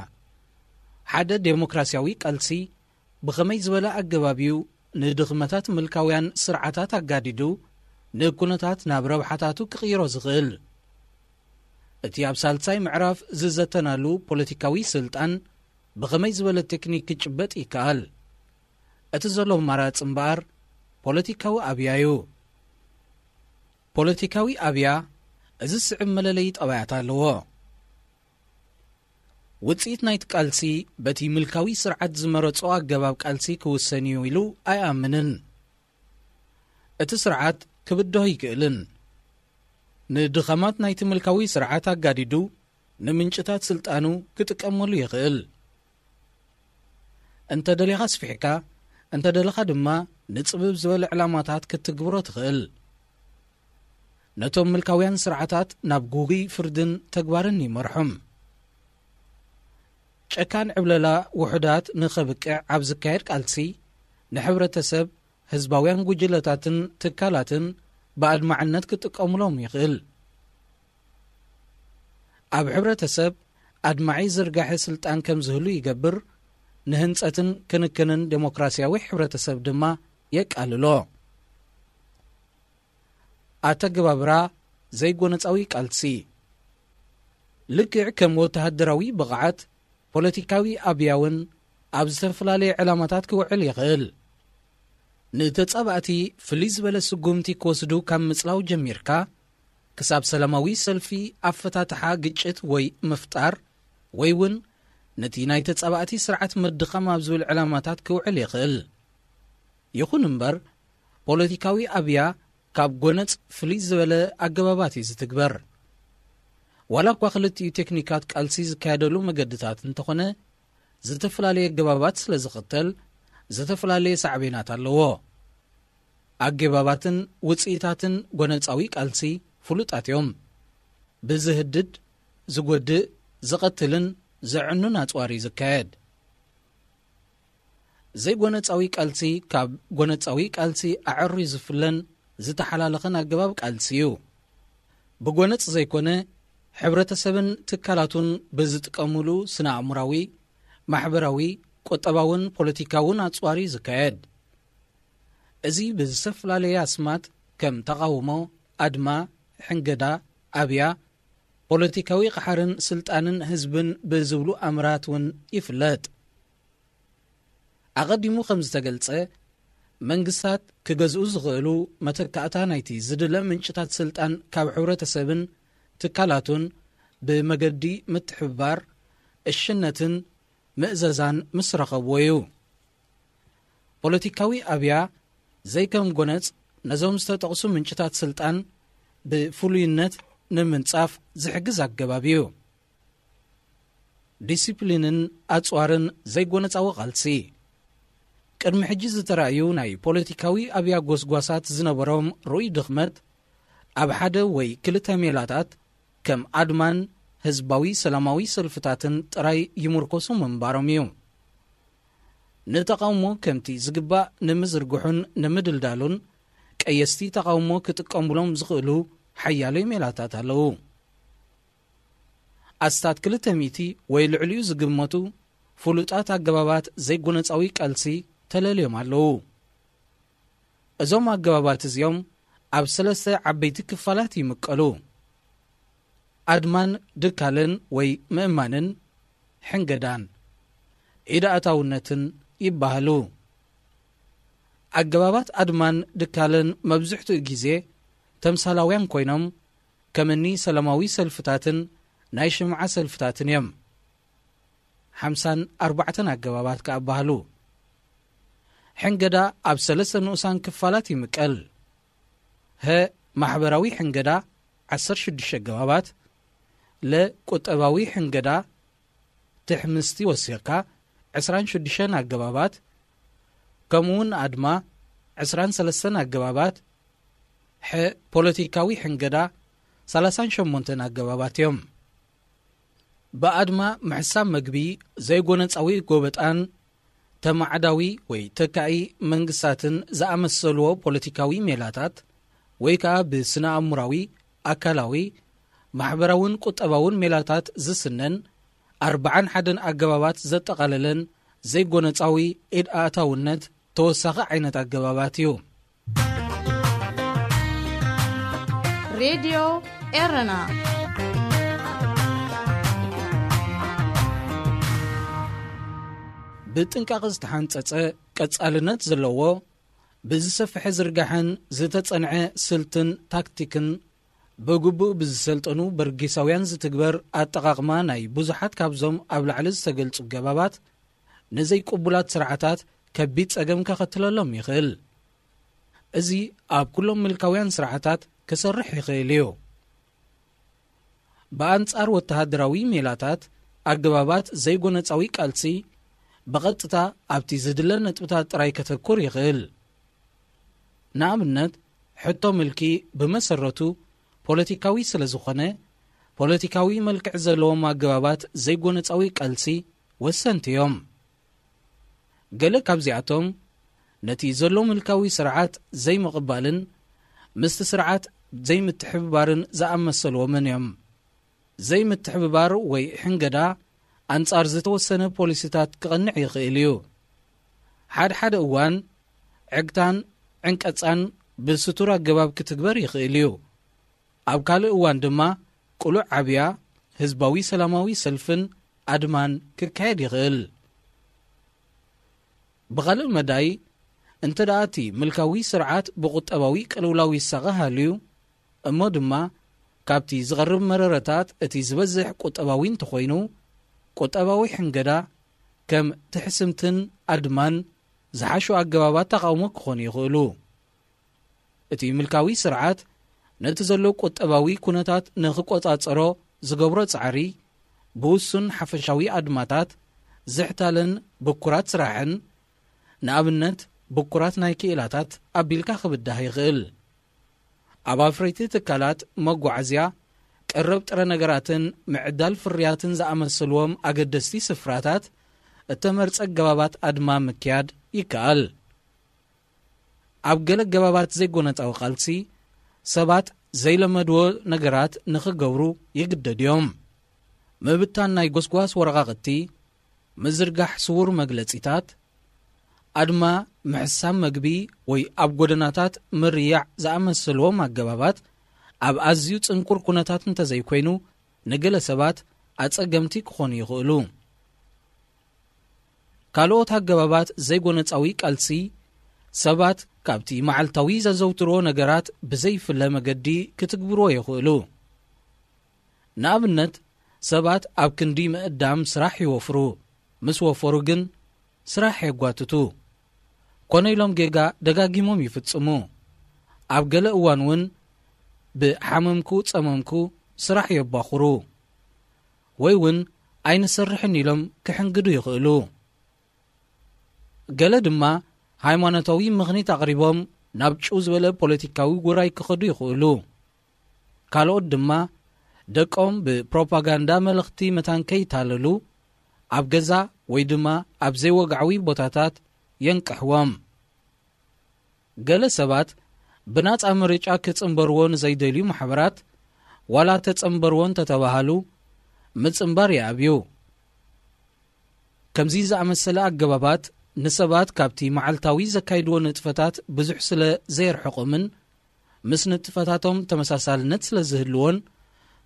ሓደ ዴሞክራስያዊ ቃልሲ ብኸመይ ዝበለ ኣገባቢው ንድኽመታት ምልካውያን ስርዓታት ኣጋዲዱ ንኩነታት ናብ ረብሓታቱ ክቕይሮ ዝኽእል። እቲ ኣብ ሳልሳይ ምዕራፍ ዝዘተናሉ ፖለቲካዊ ስልጣን ብኸመይ ዝበለ ቴክኒክ ክጭበጥ ይከኣል። እቲ ዘሎ ኣማራጺ እምበኣር ፖለቲካዊ ኣብያ እዩ። ፖለቲካዊ ኣብያ እዚ ስዕብ መለለይ ጠባያት ኣለዎ። ውፅኢት ናይቲ ቃልሲ በቲ ምልካዊ ስርዓት ዝመረጾ ኣገባብ ቃልሲ ክውሰን እዩ ኢሉ ኣይኣምንን። እቲ ስርዓት ክብድሆ ይክእልን። ንድኸማት ናይቲ ምልካዊ ስርዓት ኣጋዲዱ ንምንጭታት ስልጣኑ ክጥቀመሉ ይኽእል። እንተ ደሊኻ ስፊሕካ እንተ ደለኻ ድማ ንጽብብ ዝበለ ዕላማታት ክትግብሮ ትኽእል። ነቶም ምልካውያን ስርዓታት ናብ ጉጊ ፍርድን ተግባርን ይመርሖም። ጨካን ዕብለላ ውሑዳት ንኸብቅዕ ኣብ ዝካየድ ቃልሲ ንሕብረተሰብ ህዝባውያን ጉጅለታትን ትካላትን ብኣድማዕነት ክጥቀሙሎም ይኽእል። ኣብ ሕብረተሰብ ኣድማዒ ዝርጋሐ ስልጣን ከም ዝህሉ ይገብር። ንህንጸትን ክንክንን ዴሞክራስያዊ ሕብረተሰብ ድማ የቃልሎ። ኣተገባብራ ዘይጎነፃዊ ቃልሲ ልክዕ ከም ወተሃደራዊ ብቕዓት ፖለቲካዊ ኣብያውን ኣብ ዝተፈላለየ ዕላማታት ክውዕል ይኽእል። ንተጻባእቲ ፍልይ ዝበለ ስጉምቲ ክወስዱ ካብ ምጽላው ጀሚርካ ክሳብ ሰላማዊ ሰልፊ ኣፈታትሓ ግጭት ወይ ምፍጣር ወይ እውን ነቲ ናይ ተጻባእቲ ስርዓት ምድኻም ኣብ ዝብል ዕላማታት ክውዕል ይኽእል። ይኹን እምበር ፖለቲካዊ ኣብያ ካብ ጎነጽ ፍልይ ዝበለ ኣገባባት እዩ ዝትግበር። ዋላ እኳ ክልቲኡ ቴክኒካት ቃልሲ ዝካየደሉ መገድታት እንተኾነ ዝተፈላለየ ኣገባባት ስለ ዝኽተል ዝተፈላለየ ሳዕቤናት ኣለዎ። ኣገባባትን ውፅኢታትን ጎነፃዊ ቃልሲ ፍሉጣት እዮም። ብዝህድድ ዝጐድእ ዝቐትልን ዘዕኑን ኣጽዋሪ ዝካየድ ዘይጐነጻዊ ቃልሲ ካብ ጐነጻዊ ቃልሲ ኣዕሪ ዝፍለን ዝተሓላለኸን ኣገባብ ቃልሲ እዩ ብጐነጽ ዘይኮነ ሕብረተሰብን ትካላቱን ብዝጥቀሙሉ ስነ ኣእምራዊ ማሕበራዊ ቈጠባውን ፖለቲካውን ኣጽዋሪ ዝካየድ እዚ ብዝተፈላለየ ኣስማት ከም ተቃውሞ ኣድማ ሕንገዳ ኣብያ ፖለቲካዊ ቕሓርን ስልጣንን ህዝብን ብዝብሉ ኣምራት እውን ይፍለጥ ኣቐዲሙ ከም ዝተገልጸ መንግስታት ክገዝኡ ዝኽእሉ መተካእታ ናይቲ ዝድለ ምንጭታት ስልጣን ካብ ሕብረተሰብን ትካላቱን ብመገዲ ምትሕብባር እሽነትን ምእዘዛን ምስ ረኸብዎ እዩ ፖለቲካዊ ኣብያ ዘይከም ጐነጽ ነዞም ዝተጠቕሱ ምንጭታት ስልጣን ብፍሉይነት ንምንጻፍ ዝሕግዝ ኣገባብ እዩ ዲሲፕሊንን ኣጽዋርን ዘይጐነጻዊ ቓልሲ ቅድሚ ሕጂ ዝተረእዩ ናይ ፖለቲካዊ ኣብያ ጐስጓሳት ዝነበሮም ርኡይ ድኽመት ኣብ ሓደ ወይ ክልተ ሜላታት ከም ኣድማን ህዝባዊ ሰላማዊ ሰልፍታትን ጥራይ ይምርኮሱ ምንባሮም እዩ ንተቃውሞ ከምቲ ዝግባእ ንምዝርግሑን ንምድልዳሉን ቀየስቲ ተቃውሞ ክጥቀምሎም ዝኽእሉ ሓያሎ ሜላታት ኣለዉ ኣስታት 200 ወይ ልዕሊኡ ዝግመቱ ፍሉጣት ኣገባባት ዘይጐነጻዊ ቃልሲ ተለልዮም ኣለዉ እዞም ኣገባባት እዚኦም ኣብ 3 ዓበይቲ ክፋላት ይምቀሉ ኣድማን ድካልን ወይ ምእማንን ሕንገዳን ኢዳእታውነትን ይባሃሉ ኣገባባት ኣድማን ድካልን መብዙሕትኡ ግዜ ተምሳላውያን ኮይኖም ከምኒ ሰላማዊ ሰልፍታትን ናይ ሽምዓ ሰልፍታትን እዮም 54 ኣገባባት ከኣባሃሉ ሕንገዳ ኣብ 3 ንኡሳን ክፋላት ይምቀል ማሕበራዊ ሕንገዳ 16 ኣገባባት ቁጠባዊ ሕንገዳ ትሕምስቲ ወሲኽካ 26 ኣገባባት ከምኡውን ኣድማ 23 ኣገባባት ፖለቲካዊ ሕንገዳ 38 ኣገባባት እዮም ብኣድማ ምሕሳብ መግቢ ዘይጐነጻዊ ጐበጣን ተማዕዳዊ ወይ ተካኢ መንግስታትን ዝኣመሰልዎ ፖለቲካዊ ሜላታት ወይ ከዓ ብስነ ኣእምራዊ ኣካላዊ ማሕበራውን ቁጠባውን ሜላታት ዝስነን 41 ኣገባባት ዘጠቓለለን ዘይጐነጻዊ ኢድኣእታውነት ተወሳኺ ዓይነት ኣገባባት እዩ ሬድዮ ኤረና ብጥንቃቐ ዝተሓንጸጸ ቀጻልነት ዘለዎ ብዝሰፍሐ ዝርጋሕን ዝተጸንዐ ስልትን ታክቲክን ብግቡእ ብዝሰልጠኑ በርጊሳውያን ዝትግበር ኣጠቓቕማ ናይ ብዙሓት ካብዞም ኣብ ላዕሊ ዝተገልጹ ገባባት ንዘይቅቡላት ስርዓታት ከቢድ ጸገም ከኸትለሎም ይኽእል እዚ ኣብ ኩሎም ምልካውያን ስርዓታት ክሰርሕ ይኽእል እዩ ብኣንጻር ወተሃደራዊ ሜላታት ኣገባባት ዘይጐነጻዊ ቃልሲ ብቐጥታ ኣብቲ ዝድለ ነጥብታት ጥራይ ከተኩር ይኽእል ንኣብነት ሕቶ ምልኪ ብመሰረቱ ፖለቲካዊ ስለ ዝኾነ ፖለቲካዊ መልክዕ ዘለዎም ኣገባባት ዘይጐነጻዊ ቃልሲ ወሰንቲ እዮም ገለ ካብዚኣቶም ነቲ ዘሎ ምልካዊ ስርዓት ዘይምቕባልን ምስቲ ስርዓት ዘይምትሕብባርን ዝኣመሰልዎምን እዮም ዘይምትሕብባር ወይ ሕንገዳ ኣንጻር ዝተወሰነ ፖሊሲታት ክቐንዕ ይኽእል እዩ ሓደ እዋን ዕግታን ዕንቀጻን ብስቱር ኣገባብ ክትግበር ይኽእል እዩ ኣብ ካልእ እዋን ድማ ቁሉዕ ዓብያ ህዝባዊ ሰላማዊ ሰልፍን ኣድማን ክካየድ ይኽእል ብኻልእ መዳይ እንተ ደኣቲ ምልካዊ ስርዓት ብቁጠባዊ ቅልውላዊ ይሳቐ ሃልዩ እሞ ድማ ካብቲ ዝቐርብ መረረታት እቲ ዝበዝሕ ቁጠባዊ እንተኾይኑ ቁጠባዊ ሕንገዳ ከም ትሕስምትን ኣድማን ዝሓሹ ኣገባባት ተቃውሞ ክኾኑ ይኽእሉ እቲ ምልካዊ ስርዓት ነቲ ዘሎ ቁጠባዊ ኩነታት ንኽቆጻጸሮ ዝገብሮ ጻዕሪ ብውሱን ሓፈሻዊ ኣድማታት ዝሕታለን ብኩራት ስራሕን ንኣብነት ብኩራት ናይ ክኢላታት ኣቢልካ ክብዳህ ይኽእል ኣብ ኣፍረይቲ ትካላት መጓዓዝያ ቀረብ ጥረ ነገራትን ምዕዳል ፍርያትን ዝኣመሰልዎም ኣገደስቲ ስፍራታት እተመርጸ ገባባት ኣድማ ምክያድ ይከኣል። ኣብ ገለ ገባባት ዘይጎነፃዊ ቃልሲ ሰባት ዘይለመድዎ ነገራት ንኽገብሩ ይግደድዮም። ምብታን ናይ ጎስጓስ ወረቓቕቲ፣ ምዝርጋሕ ስውር መግለጺታት፣ ኣድማ ምሕሳብ መግቢ ወይ ኣብ ጎደናታት ምርያዕ ዝኣመሰልዎም ኣገባባት ኣብ ኣዝዩ ጽንቁር ኩነታት እንተዘይኮይኑ ንገለ ሰባት ኣጸገምቲ ክኾኑ ይኽእሉ። ካልኦት ኣገባባት ዘይጎነፃዊ ቃልሲ ሰባት ካብቲ መዓልታዊ ዘዘውትሮ ነገራት ብዘይፍለ መገዲ ክትግብሮ ይኽእሉ። ንኣብነት ሰባት ኣብ ክንዲ ምእዳም ስራሕ ይወፍሩ፣ ምስ ወፈሩ ግን ስራሕ የጓትቱ፣ ኮነ ኢሎም ጌጋ ደጋጊሞም ይፍጽሙ። ኣብ ገለ እዋን እውን ብሓመምኩ ጸመምኩ ስራሕ የባኽሩ ወይ እውን ኣይንሰርሕን ኢሎም ክሕንግዱ ይኽእሉ። ገለ ድማ ሃይማኖታዊ ምኽኒት ኣቕሪቦም ናብ ጭው ዝበለ ፖለቲካዊ ጉራይ ክኸዱ ይኽእሉ። ካልኦት ድማ ደቆም ብፕሮፓጋንዳ መልእኽቲ መታንከይ ይታለሉ ኣብ ገዛ ወይ ድማ ኣብ ዘይወግዓዊ ቦታታት የንቅሕዎም። ገለ ሰባት ብናፃ ምርጫ ክጽንበርዎን ዘይደልዩ ማሕበራት ዋላ ተጸንበርዎን ተተባሃሉ ምጽንባር ይኣብዩ። ከምዚ ዝኣመሰለ ኣገባባት ንሰባት ካብቲ መዓልታዊ ዘካይድዎ ንጥፈታት ብዙሕ ስለ ዘይርሕቖምን ምስ ንጥፈታቶም ተመሳሳልነት ስለ ዝህልዎን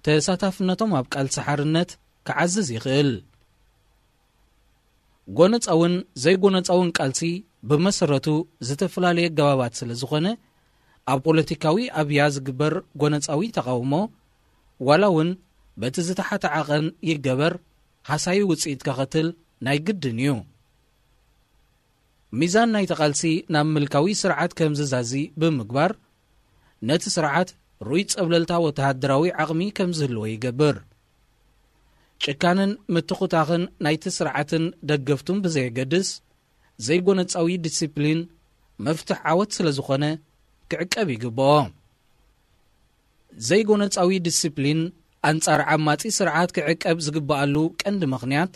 ተሳታፍነቶም ኣብ ቃልሲ ሓርነት ክዓዝዝ ይኽእል። ጎነፃውን ዘይጎነፃውን ቃልሲ ብመሰረቱ ዝተፈላለየ ገባባት ስለ ዝኾነ ኣብ ፖለቲካዊ ኣብያ ዝግበር ጎነፃዊ ተቃውሞ ዋላ እውን በቲ ዝተሓተዓቐን ይገበር ሓሳዊ ውፅኢት ከኸትል ናይ ግድን እዩ። ሚዛን ናይ ተቃልሲ ናብ ምልካዊ ስርዓት ከም ዝዛዚ ብምግባር ነቲ ስርዓት ሩይ ጸብለልታ ወተሃደራዊ ዓቕሚ ከም ዝህልዎ ይገብር። ጭካንን ምትኹታኽን ናይቲ ስርዓትን ደገፍቱን ብዘየገድስ ዘይጎነፃዊ ዲሲፕሊን መፍትሕ ዓወት ስለ ዝኾነ ክዕቀብ ይግብኦ። ዘይጎነፃዊ ዲሲፕሊን ኣንጻር ዓማጺ ስርዓት ክዕቀብ ዝግብኣሉ ቀንዲ ምኽንያት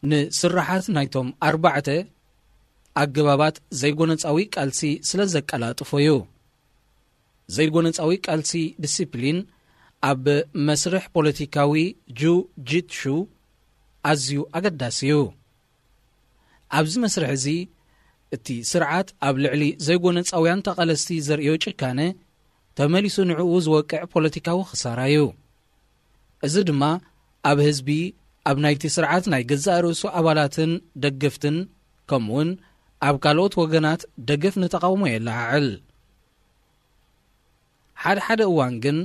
ንስራሓት ናይቶም 4 ኣገባባት ዘይጎነፃዊ ቃልሲ ስለ ዘቀላጥፎ እዩ። ዘይጎነፃዊ ቃልሲ ዲሲፕሊን ኣብ መስርሕ ፖለቲካዊ ጁ-ጂትሹ ኣዝዩ ኣገዳሲ እዩ። ኣብዚ መስርሕ እዚ እቲ ስርዓት ኣብ ልዕሊ ዘይጎነፃውያን ተቓለስቲ ዘርእዮ ጭካነ ተመሊሱ ንዕኡ ዝወቅዕ ፖለቲካዊ ክሳራ እዩ። እዚ ድማ ኣብ ህዝቢ ኣብ ናይቲ ስርዓት ናይ ገዛእ ርእሱ ኣባላትን ደገፍትን ከምኡውን ኣብ ካልኦት ወገናት ደገፍ ንተቃውሞ የለዓዕል። ሓደ እዋን ግን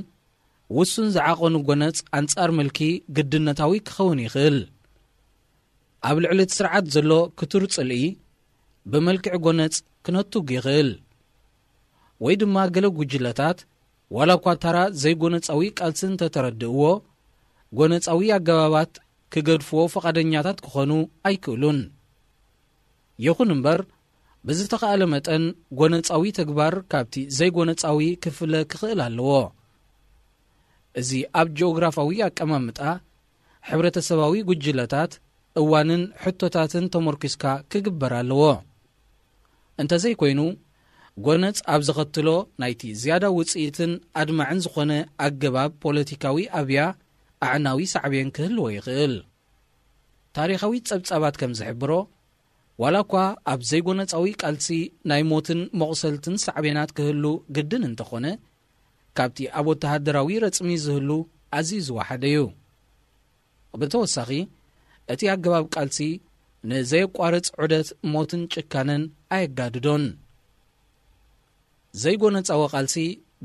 ውሱን ዝዓቐኑ ጎነፅ ኣንጻር መልኪ ግድነታዊ ክኸውን ይኽእል። ኣብ ልዕሊ እቲ ስርዓት ዘሎ ክቱር ጽልኢ ብመልክዕ ጎነፅ ክነቱግ ይኽእል። ወይ ድማ ገለ ጉጅለታት ዋላ እኳ ተራ ዘይጎነፃዊ ቃልስን ተተረድእዎ ጎነፃዊ ኣገባባት ክገድፍዎ ፈቓደኛታት ክኾኑ ኣይክእሉን። ይኹን እምበር ብዝተኸኣለ መጠን ጎነፃዊ ተግባር ካብቲ ዘይጎነፃዊ ክፍለ ክኽእል ኣለዎ። እዚ ኣብ ጂኦግራፋዊ ኣቀማምጣ ሕብረተሰባዊ ጉጅለታት እዋንን ሕቶታትን ተመርኪስካ ክግበር ኣለዎ። እንተዘይኮይኑ ጎነፅ ኣብ ዝኸትሎ ናይቲ ዝያዳ ውፅኢትን ኣድማዕን ዝኾነ ኣገባብ ፖለቲካዊ ኣብያ ኣዕናዊ ሳዕብየን ክህልዎ ይኽእል። ታሪኻዊ ጸብጻባት ከም ዝሕብሮ ዋላ እኳ ኣብ ዘይጎነፃዊ ቃልሲ ናይ ሞትን መቑሰልትን ሳዕብየናት ክህሉ ግድን እንተኾነ ካብቲ ኣብ ወተሃደራዊ ረፅሚ ዝህሉ ኣዝዩ ዝዋሓደ እዩ። ብተወሳኺ እቲ ኣገባብ ቃልሲ ንዘየቋርፅ ዑደት ሞትን ጭካነን ኣየጋድዶን። ዘይጎነፃዊ ቃልሲ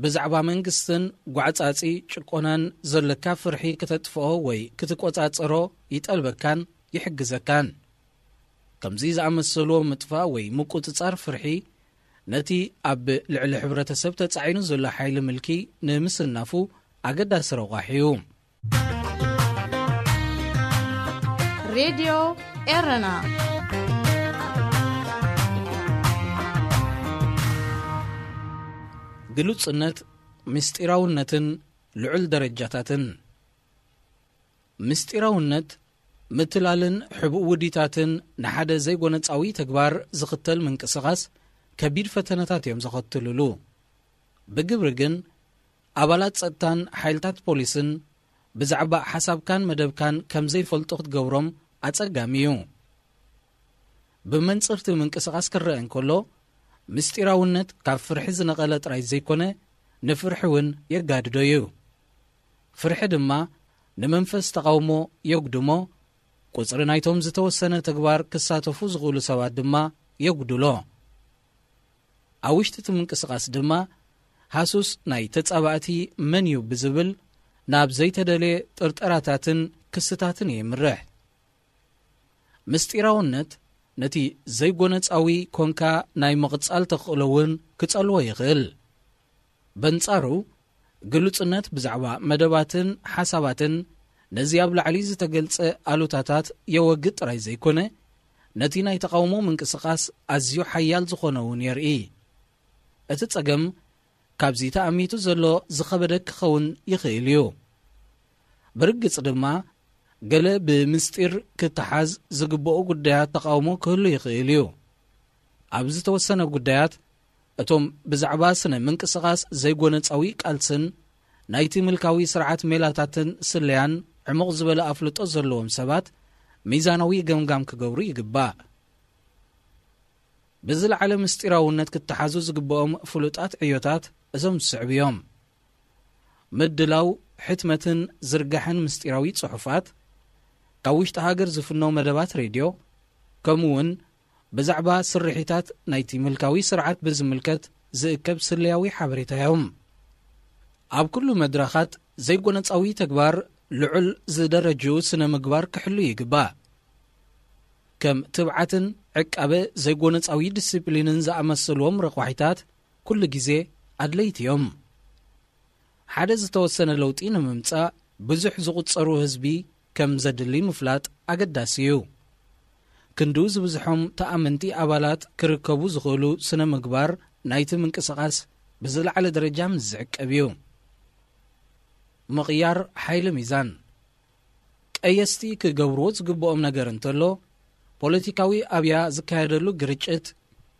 ብዛዕባ መንግስትን ጓዕጻጺ ጭቆናን ዘለካ ፍርሒ ክተጥፍኦ ወይ ክትቆጻጽሮ ይጠልበካን ይሕግዘካን። ከምዚ ዝኣመሰልዎ ምጥፋእ ወይ ምቁፅጻር ፍርሒ ነቲ ኣብ ልዕሊ ሕብረተሰብ ተጻዒኑ ዘሎ ሓይሊ ምልኪ ንምስናፉ ኣገዳሲ ረቑሕ እዩ። ሬድዮ ኤረና ግሉጽነት ምስጢራውነትን ልዑል ደረጃታትን ምስጢራውነት ምትላልን ሕቡእ ውዲታትን ንሓደ ዘይጎነፃዊ ተግባር ዝኽተል ምንቅስቓስ ከቢድ ፈተነታት እዮም ዘኸትልሉ ብግብሪ ግን ኣባላት ጸጥታን ሓይልታት ፖሊስን ብዛዕባ ሓሳብካን መደብካን ከም ዘይፈልጡ ክትገብሮም ኣጸጋሚ እዩ ብመንጽፍቲ ምንቅስቓስ ክርአ እንከሎ ምስጢራውነት ካብ ፍርሒ ዝነቐለ ጥራይ ዘይኮነ ንፍርሒ እውን የጋድዶ እዩ ፍርሒ ድማ ንመንፈስ ተቃውሞ የጉድሞ ቁጽሪ ናይቶም ዝተወሰነ ተግባር ክሳተፉ ዝኽእሉ ሰባት ድማ የጉድሎ ኣብ ውሽጢ እቲ ምንቅስቓስ ድማ ሃሱስ ናይ ተጻባእቲ መን እዩ ብዝብል ናብ ዘይተደለየ ጥርጠራታትን ክስታትን የምርሕ ምስጢራውነት ነቲ ዘይጎነፃዊ ኮንካ ናይ መቕጻል ተኽእሎውን ክጸልዎ ይኽእል በንጻሩ ግሉጽነት ብዛዕባ መደባትን ሓሳባትን ነዚ ኣብ ላዕሊ ዝተገልጸ ኣሉታታት የወግድ ጥራይ ዘይኮነ ነቲ ናይ ተቃውሞ ምንቅስቓስ ኣዝዩ ሓያል ዝኾነውን የርኢ እቲ ጸገም ካብዚ ተኣሚቱ ዘሎ ዝኸበደ ክኸውን ይኽእል እዩ ብርግጽ ድማ ገለ ብምስጢር ክትሓዝ ዝግብኦ ጉዳያት ተቃውሞ ክህሉ ይኽእል እዩ ኣብ ዝተወሰነ ጉዳያት እቶም ብዛዕባ ስነ ምንቅስቓስ ዘይጎነፃዊ ቃልስን ናይቲ ምልካዊ ስርዓት ሜላታትን ስለያን ዕሙቕ ዝበለ ኣፍልጦ ዘለዎም ሰባት ሚዛናዊ ገምጋም ክገብሩ ይግባእ ብዝለዓለ ምስጢራውነት ክትሓዙ ዝግብኦም ፍሉጣት ዕዮታት እዞም ዝስዕብ እዮም ምድላው ሕትመትን ዝርጋሕን ምስጢራዊ ጽሑፋት ካብ ውሽጢ ሃገር ዝፍነው መደባት ሬድዮ ከምኡውን ብዛዕባ ስርሒታት ናይቲ ምልካዊ ስርዓት ብዝምልከት ዝእከብ ስለያዊ ሓበሬታ እዮም ኣብ ኩሉ መድረኻት ዘይጎነፃዊ ተግባር ልዑል ዝደረጅኡ ስነ ምግባር ክሕሉ ይግባእ ከም ትብዓትን ዕቃበ ዘይጎነፃዊ ዲስፕሊንን ዝኣመሰልዎም ረቑሒታት ኩሉ ግዜ ኣድለይቲ እዮም ሓደ ዝተወሰነ ለውጢ ንምምጻእ ብዙሕ ዝቝጸሩ ህዝቢ ከም ዘድሊ ምፍላጥ ኣገዳሲ እዩ ክንዱ ዝበዝሖም ተኣመንቲ ኣባላት ክርከቡ ዝኽእሉ ስነ ምግባር ናይቲ ምንቅስቓስ ብዝለዓለ ደረጃ ምዝዕቀብ እዩ ምቕያር ሓይሊ ሚዛን ቀየስቲ ክገብርዎ ዝግብኦም ነገር እንተሎ ፖለቲካዊ ኣብያ ዝካየደሉ ግርጭት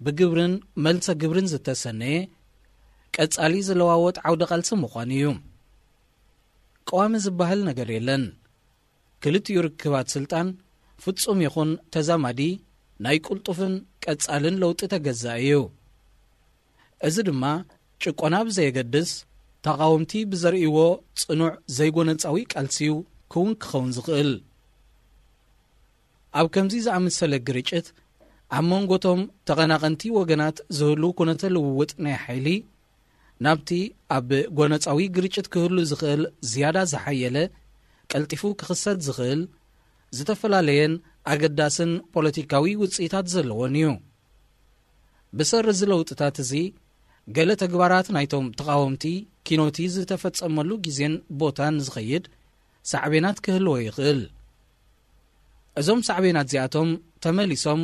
ብግብርን መልሰ ግብርን ዝተሰነየ ቀጻሊ ዝለዋወጥ ዓውደ ቃልሲ ምዃኑ እዩ ቀዋሚ ዝበሃል ነገር የለን ክልቲኡ ርክባት ስልጣን ፍጹም ይኹን ተዛማዲ ናይ ቁልጡፍን ቀጻልን ለውጢ ተገዛእ እዩ እዚ ድማ ጭቆና ብዘየገድስ ተቃወምቲ ብዘርእይዎ ጽኑዕ ዘይጎነፃዊ ቃልሲዩ ክውን ክኸውን ዝኽእል ኣብ ከምዚ ዝኣመሰለ ግርጭት ኣብ መንጎቶም ተቐናቐንቲ ወገናት ዝህሉ ኩነተ ልውውጥ ናይ ሓይሊ ናብቲ ኣብ ጎነፃዊ ግርጭት ክህሉ ዝኽእል ዝያዳ ዝሓየለ ቀልጢፉ ክኽሰት ዝኽእል ዝተፈላለየን ኣገዳስን ፖለቲካዊ ውፅኢታት ዘለዎን እዩ ብሰሪ እዚ ለውጥታት እዚ ገለ ተግባራት ናይቶም ተቃወምቲ ኪኖቲ ዝተፈጸመሉ ግዜን ቦታን ዝኸይድ ሳዕቤናት ክህልዎ ይኽእል እዞም ሳዕቤናት እዚኣቶም ተመሊሶም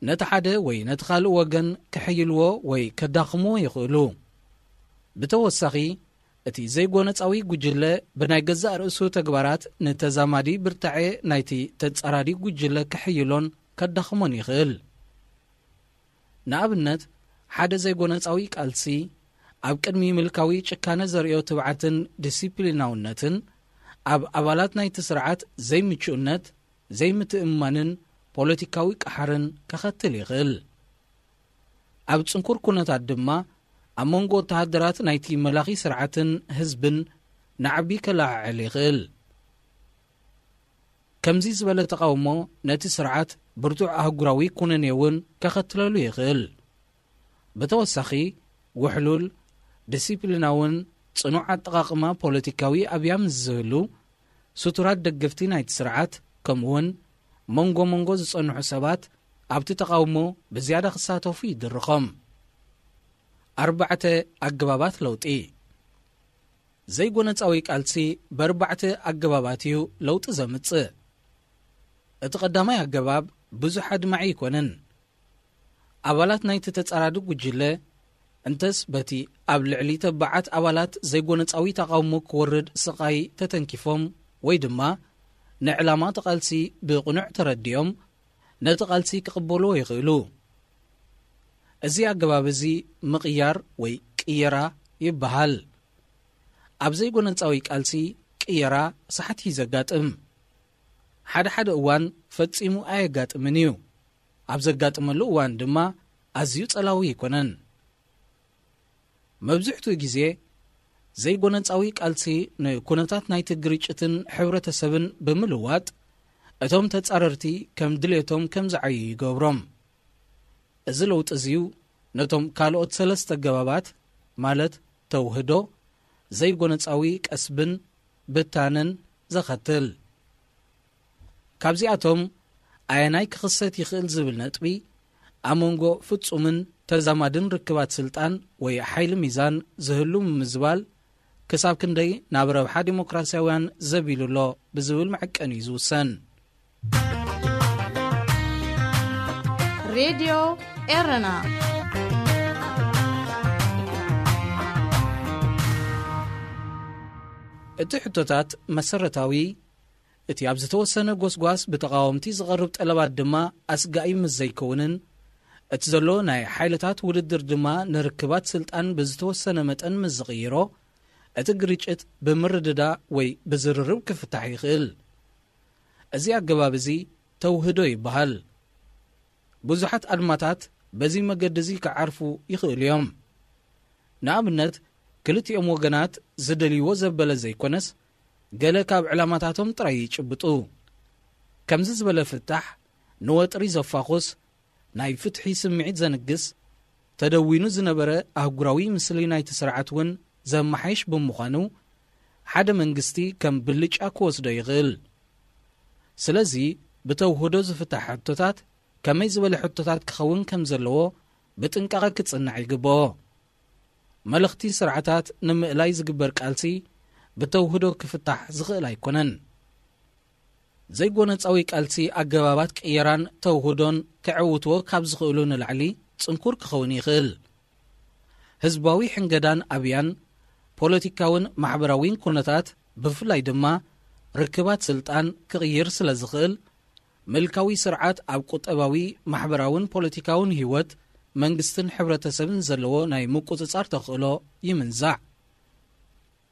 ነቲ ሓደ ወይ ነቲ ካልእ ወገን ክሕይልዎ ወይ ከዳኽምዎ ይኽእሉ ብተወሳኺ እቲ ዘይጎነፃዊ ጉጅለ ብናይ ገዛእ ርእሱ ተግባራት ንተዛማዲ ብርታዐ ናይቲ ተጻራዲ ጉጅለ ክሕይሎን ከዳኽሞን ይኽእል ንኣብነት ሓደ ዘይጎነፃዊ ቃልሲ ኣብ ቅድሚ ምልካዊ ጭካነ ዘርእዮ ትብዓትን ዲሲፕሊናውነትን ኣብ ኣባላት ናይቲ ስርዓት ዘይምችኡነት ዘይምትእማንን ፖለቲካዊ ቃሓርን ከኸትል ይኽእል ኣብ ጽንኩር ኩነታት ድማ ኣብ መንጎ ወተሃደራት ናይቲ መላኺ ስርዓትን ህዝብን ንዓቢ ከላዕል ይኽእል ከምዚ ዝበለ ተቃውሞ ነቲ ስርዓት ብርቱዕ ኣህጉራዊ ኩነኔ እውን ከኸትለሉ ይኽእል ብተወሳኺ ውሕሉል ዲሲፕሊናውን ጽኑዕ ኣጠቓቕማ ፖለቲካዊ ኣብያ ምስ ዝህሉ ስቱራት ደገፍቲ ናይቲ ስርዓት ከምኡውን መንጎ መንጎ ዝጸንሑ ሰባት ኣብቲ ተቃውሞ ብዝያዳ ክሳተፉ ይድርኾም 4 ኣገባባት ለውጢ ዘይጎነፃዊ ቃልሲ ብ4 ኣገባባት እዩ ለውጢ ዘምጽእ እቲ ቀዳማይ ኣገባብ ብዙሕ ኣድማዒ ይኮነን ኣባላት ናይቲ ተጻራዲ ጉጅለ እንተስ በቲ ኣብ ልዕሊ ተባዓት ኣባላት ዘይጎነፃዊ ተቃውሞ ክወርድ ስቃይ ተተንኪፎም ወይ ድማ ንዕላማ ተቃልሲ ብቕኑዕ ተረዲዮም ነቲ ቃልሲ ክቕበልዎ ይኽእሉ። እዚ ኣገባብ እዚ ምቕያር ወይ ቅየራ ይበሃል። ኣብ ዘይጎነፃዊ ቃልሲ ቅየራ ሳሕቲ ዘጋጥም ሓደ ሓደ እዋን ፈጺሙ ኣየጋጥምን እዩ። ኣብ ዘጋጥመሉ እዋን ድማ ኣዝዩ ጸላዊ ይኮነን። መብዙሕቱ ግዜ ዘይጎነፃዊ ቃልሲ ንኩነታት ናይቲ ግርጭትን ሕብረተሰብን ብምልዋጥ እቶም ተጻረርቲ ከም ድሌቶም ከም ዝዓዩ ይገብሮም። እዚ ለውጥ እዚዩ ነቶም ካልኦት ሰለስተ ገባባት ማለት ተውህዶ፣ ዘይጎነፃዊ ቀስብን ብታንን ዘኸትል። ካብዚኣቶም ኣየናይ ክኽሰት ይኽእል ዝብል ነጥቢ ኣብ መንጎ ፍጹምን ተዛማድን ርክባት ስልጣን ወይ ሓይሊ ሚዛን ዝህሉ ምዝባል ክሳብ ክንደይ ናብ ረብሓ ዲሞክራስያውያን ዘቢሉሎ ብዝብል መዐቀን እዩ ዝውሰን። ሬድዮ ኤረና እቲ ሕቶታት መሰረታዊ እቲ ኣብ ዝተወሰነ ጎስጓስ ብተቃወምቲ ዝቐርብ ጠለባት ድማ ኣስጋኢ ምስ ዘይከውንን እቲ ዘሎ ናይ ሓይልታት ውድድር ድማ ንርክባት ስልጣን ብዝተወሰነ መጠን ምስ ዝቕይሮ እቲ ግርጭት ብምርድዳ ወይ ብዝርርብ ክፍታሕ ይኽእል። እዚ ኣገባብ እዚ ተውህዶ ይበሃል። ብዙሓት ኣድማታት በዚ መገዲ እዚ ክዓርፉ ይኽእሉ እዮም። ንኣብነት ክልቲኦም ወገናት ዝደልይዎ ዘበለ ዘይኮነስ ገለ ካብ ዕላማታቶም ጥራይ ይጭብጡ። ከምዚ ዝበለ ፍታሕ ንወጥሪ ዘፋኹስ ናይ ፍትሒ ስምዒት ዘንግስ ተደዊኑ ዝነበረ ኣህጉራዊ ምስሊ ናይቲ ስርዓት እውን ዘመሓይሽ ብምዃኑ ሓደ መንግስቲ ከም ብልጫ ክወስዶ ይኽእል። ስለዚ ብተውህዶ ዝፍታሕ ሕቶታት ከመይ ዝበለ ሕቶታት ክኸውን ከም ዘለዎ ብጥንቃቐ ክጽናዕ ይግብኦ። መልእኽቲ ስርዓታት ንምእላይ ዝግበር ቃልሲ ብተውህዶ ክፍታሕ ዝኽእል ኣይኮነን። ዘይጎነፃዊ ቃልሲ ኣገባባት ቅየራን ተውህዶን ክዕውትዎ ካብ ዝኽእሉ ንላዕሊ ጽንኩር ክኸውን ይኽእል። ህዝባዊ ሕንገዳን ኣብያን ፖለቲካውን ማሕበራዊን ኩነታት ብፍላይ ድማ ርክባት ስልጣን ክቕይር ስለ ዝኽእል ምልካዊ ስርዓት ኣብ ቁጠባዊ ማሕበራውን ፖለቲካውን ህይወት መንግስትን ሕብረተሰብን ዘለዎ ናይ ምቁፅጻር ተኽእሎ ይምንዛዕ።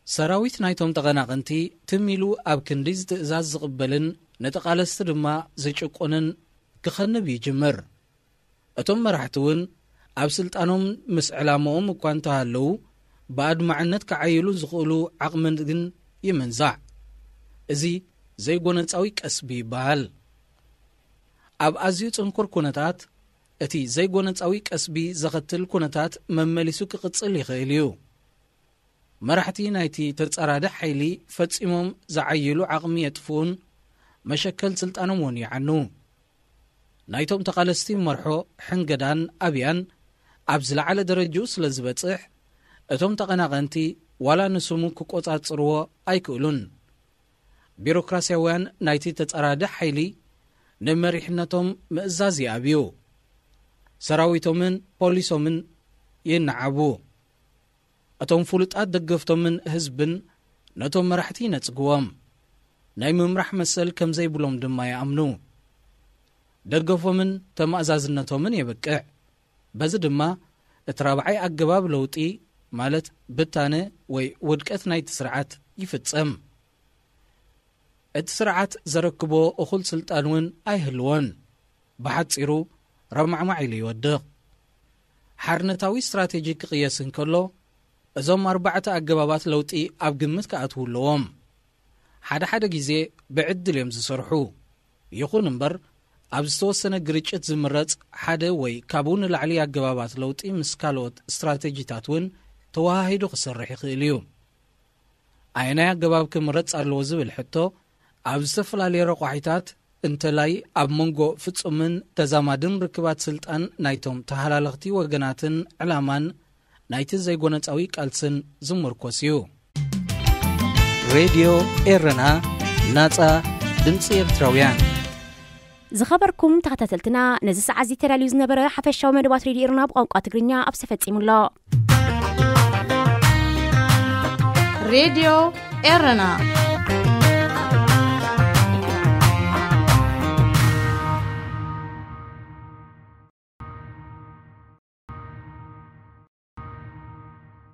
ሰራዊት ናይቶም ተቐናቐንቲ ትሚሉ ኣብ ክንዲ ዝትእዛዝ ዝቕበልን ነተቓለስቲ ድማ ዝጭቁንን ክኸንብ ይጅምር። እቶም መራሕቲ እውን ኣብ ስልጣኖም ምስ ዕላምኦም እኳ እንተሃለዉ ብኣድማዕነት ክዓይሉ ዝኽእሉ ዓቕምን ግን ይምንዛዕ። እዚ ዘይጎነፃዊ ቀስቢ ይበሃል። ኣብ ኣዝዩ ጽንኩር ኩነታት እቲ ዘይጎነፃዊ ቀስቢ ዘኸትል ኩነታት መመሊሱ ክቕጽል ይኽእል እዩ። መራሕቲ ናይቲ ተጻራደ ሓይሊ ፈጺሞም ዝዓይሉ ዓቕሚ የጥፍኡን መሸከል ስልጣኖም እውን ይዓኑ። ናይቶም ተቓለስቲ መርሖ ሕንገዳን ኣብያን ኣብ ዝለዓለ ደረጃኡ ስለ ዝበጽሕ እቶም ተቐናቐንቲ ዋላ ንስሙ ክቆጻጽርዎ ኣይክእሉን። ቢሮክራስያውያን ናይቲ ተጻራደ ሓይሊ ንመሪሕነቶም ምእዛዝ ይኣብዩ። ሰራዊቶምን ፖሊሶምን ይነዓቡ። እቶም ፍሉጣት ደገፍቶምን ህዝብን ነቶም መራሕቲ ይነጽግዎም። ናይ ምምራሕ መሰል ከም ዘይብሎም ድማ ይኣምኑ። ደገፎምን ተማእዛዝነቶምን የበቅዕ። በዚ ድማ እቲ ራብዓይ ኣገባብ ለውጢ ማለት ብታነ ወይ ውድቀት ናይቲ ስርዓት ይፍጸም። እቲ ስርዓት ዘረክቦ እኹል ስልጣን እውን ኣይህልዎን። ብሓጺሩ ረማዕማዕ ኢሉ ይወድቕ። ሓርነታዊ ስትራቴጂ ክቕየስ እንከሎ እዞም 4 ኣገባባት ለውጢ ኣብ ግምት ከኣትውለዎም። ሓደ ሓደ ግዜ ብዕድል እዮም ዝሰርሑ። ይኹን እምበር ኣብ ዝተወሰነ ግርጭት ዝምረጽ ሓደ ወይ ካብኡ ንላዕሊ ኣገባባት ለውጢ ምስ ካልኦት ስትራቴጂታት እውን ተዋሃሂዱ ክሰርሕ ይኽእል እዩ። ኣየናይ ኣገባብ ክምረጽ ኣለዎ ዝብል ሕቶ ኣብ ዝተፈላለየ ረቑሒታት እንተላይ ኣብ መንጎ ፍጹምን ተዛማድን ርክባት ስልጣን ናይቶም ተሃላለኽቲ ወገናትን ዕላማን ናይቲ ዘይጎነፃዊ ቃልስን ዝምርኮስ እዩ። ሬድዮ ኤረና ናጻ ድምፂ ኤርትራውያን ዝኸበርኩም ተኸታተልትና ነዚ ሰዓት እዚ ተዳልዩ ዝነበረ ሓፈሻዊ መደባት ሬድዮ ኤረና ብቋንቋ ትግርኛ ኣብ ተፈጺሙሎ። راديو إيرنا.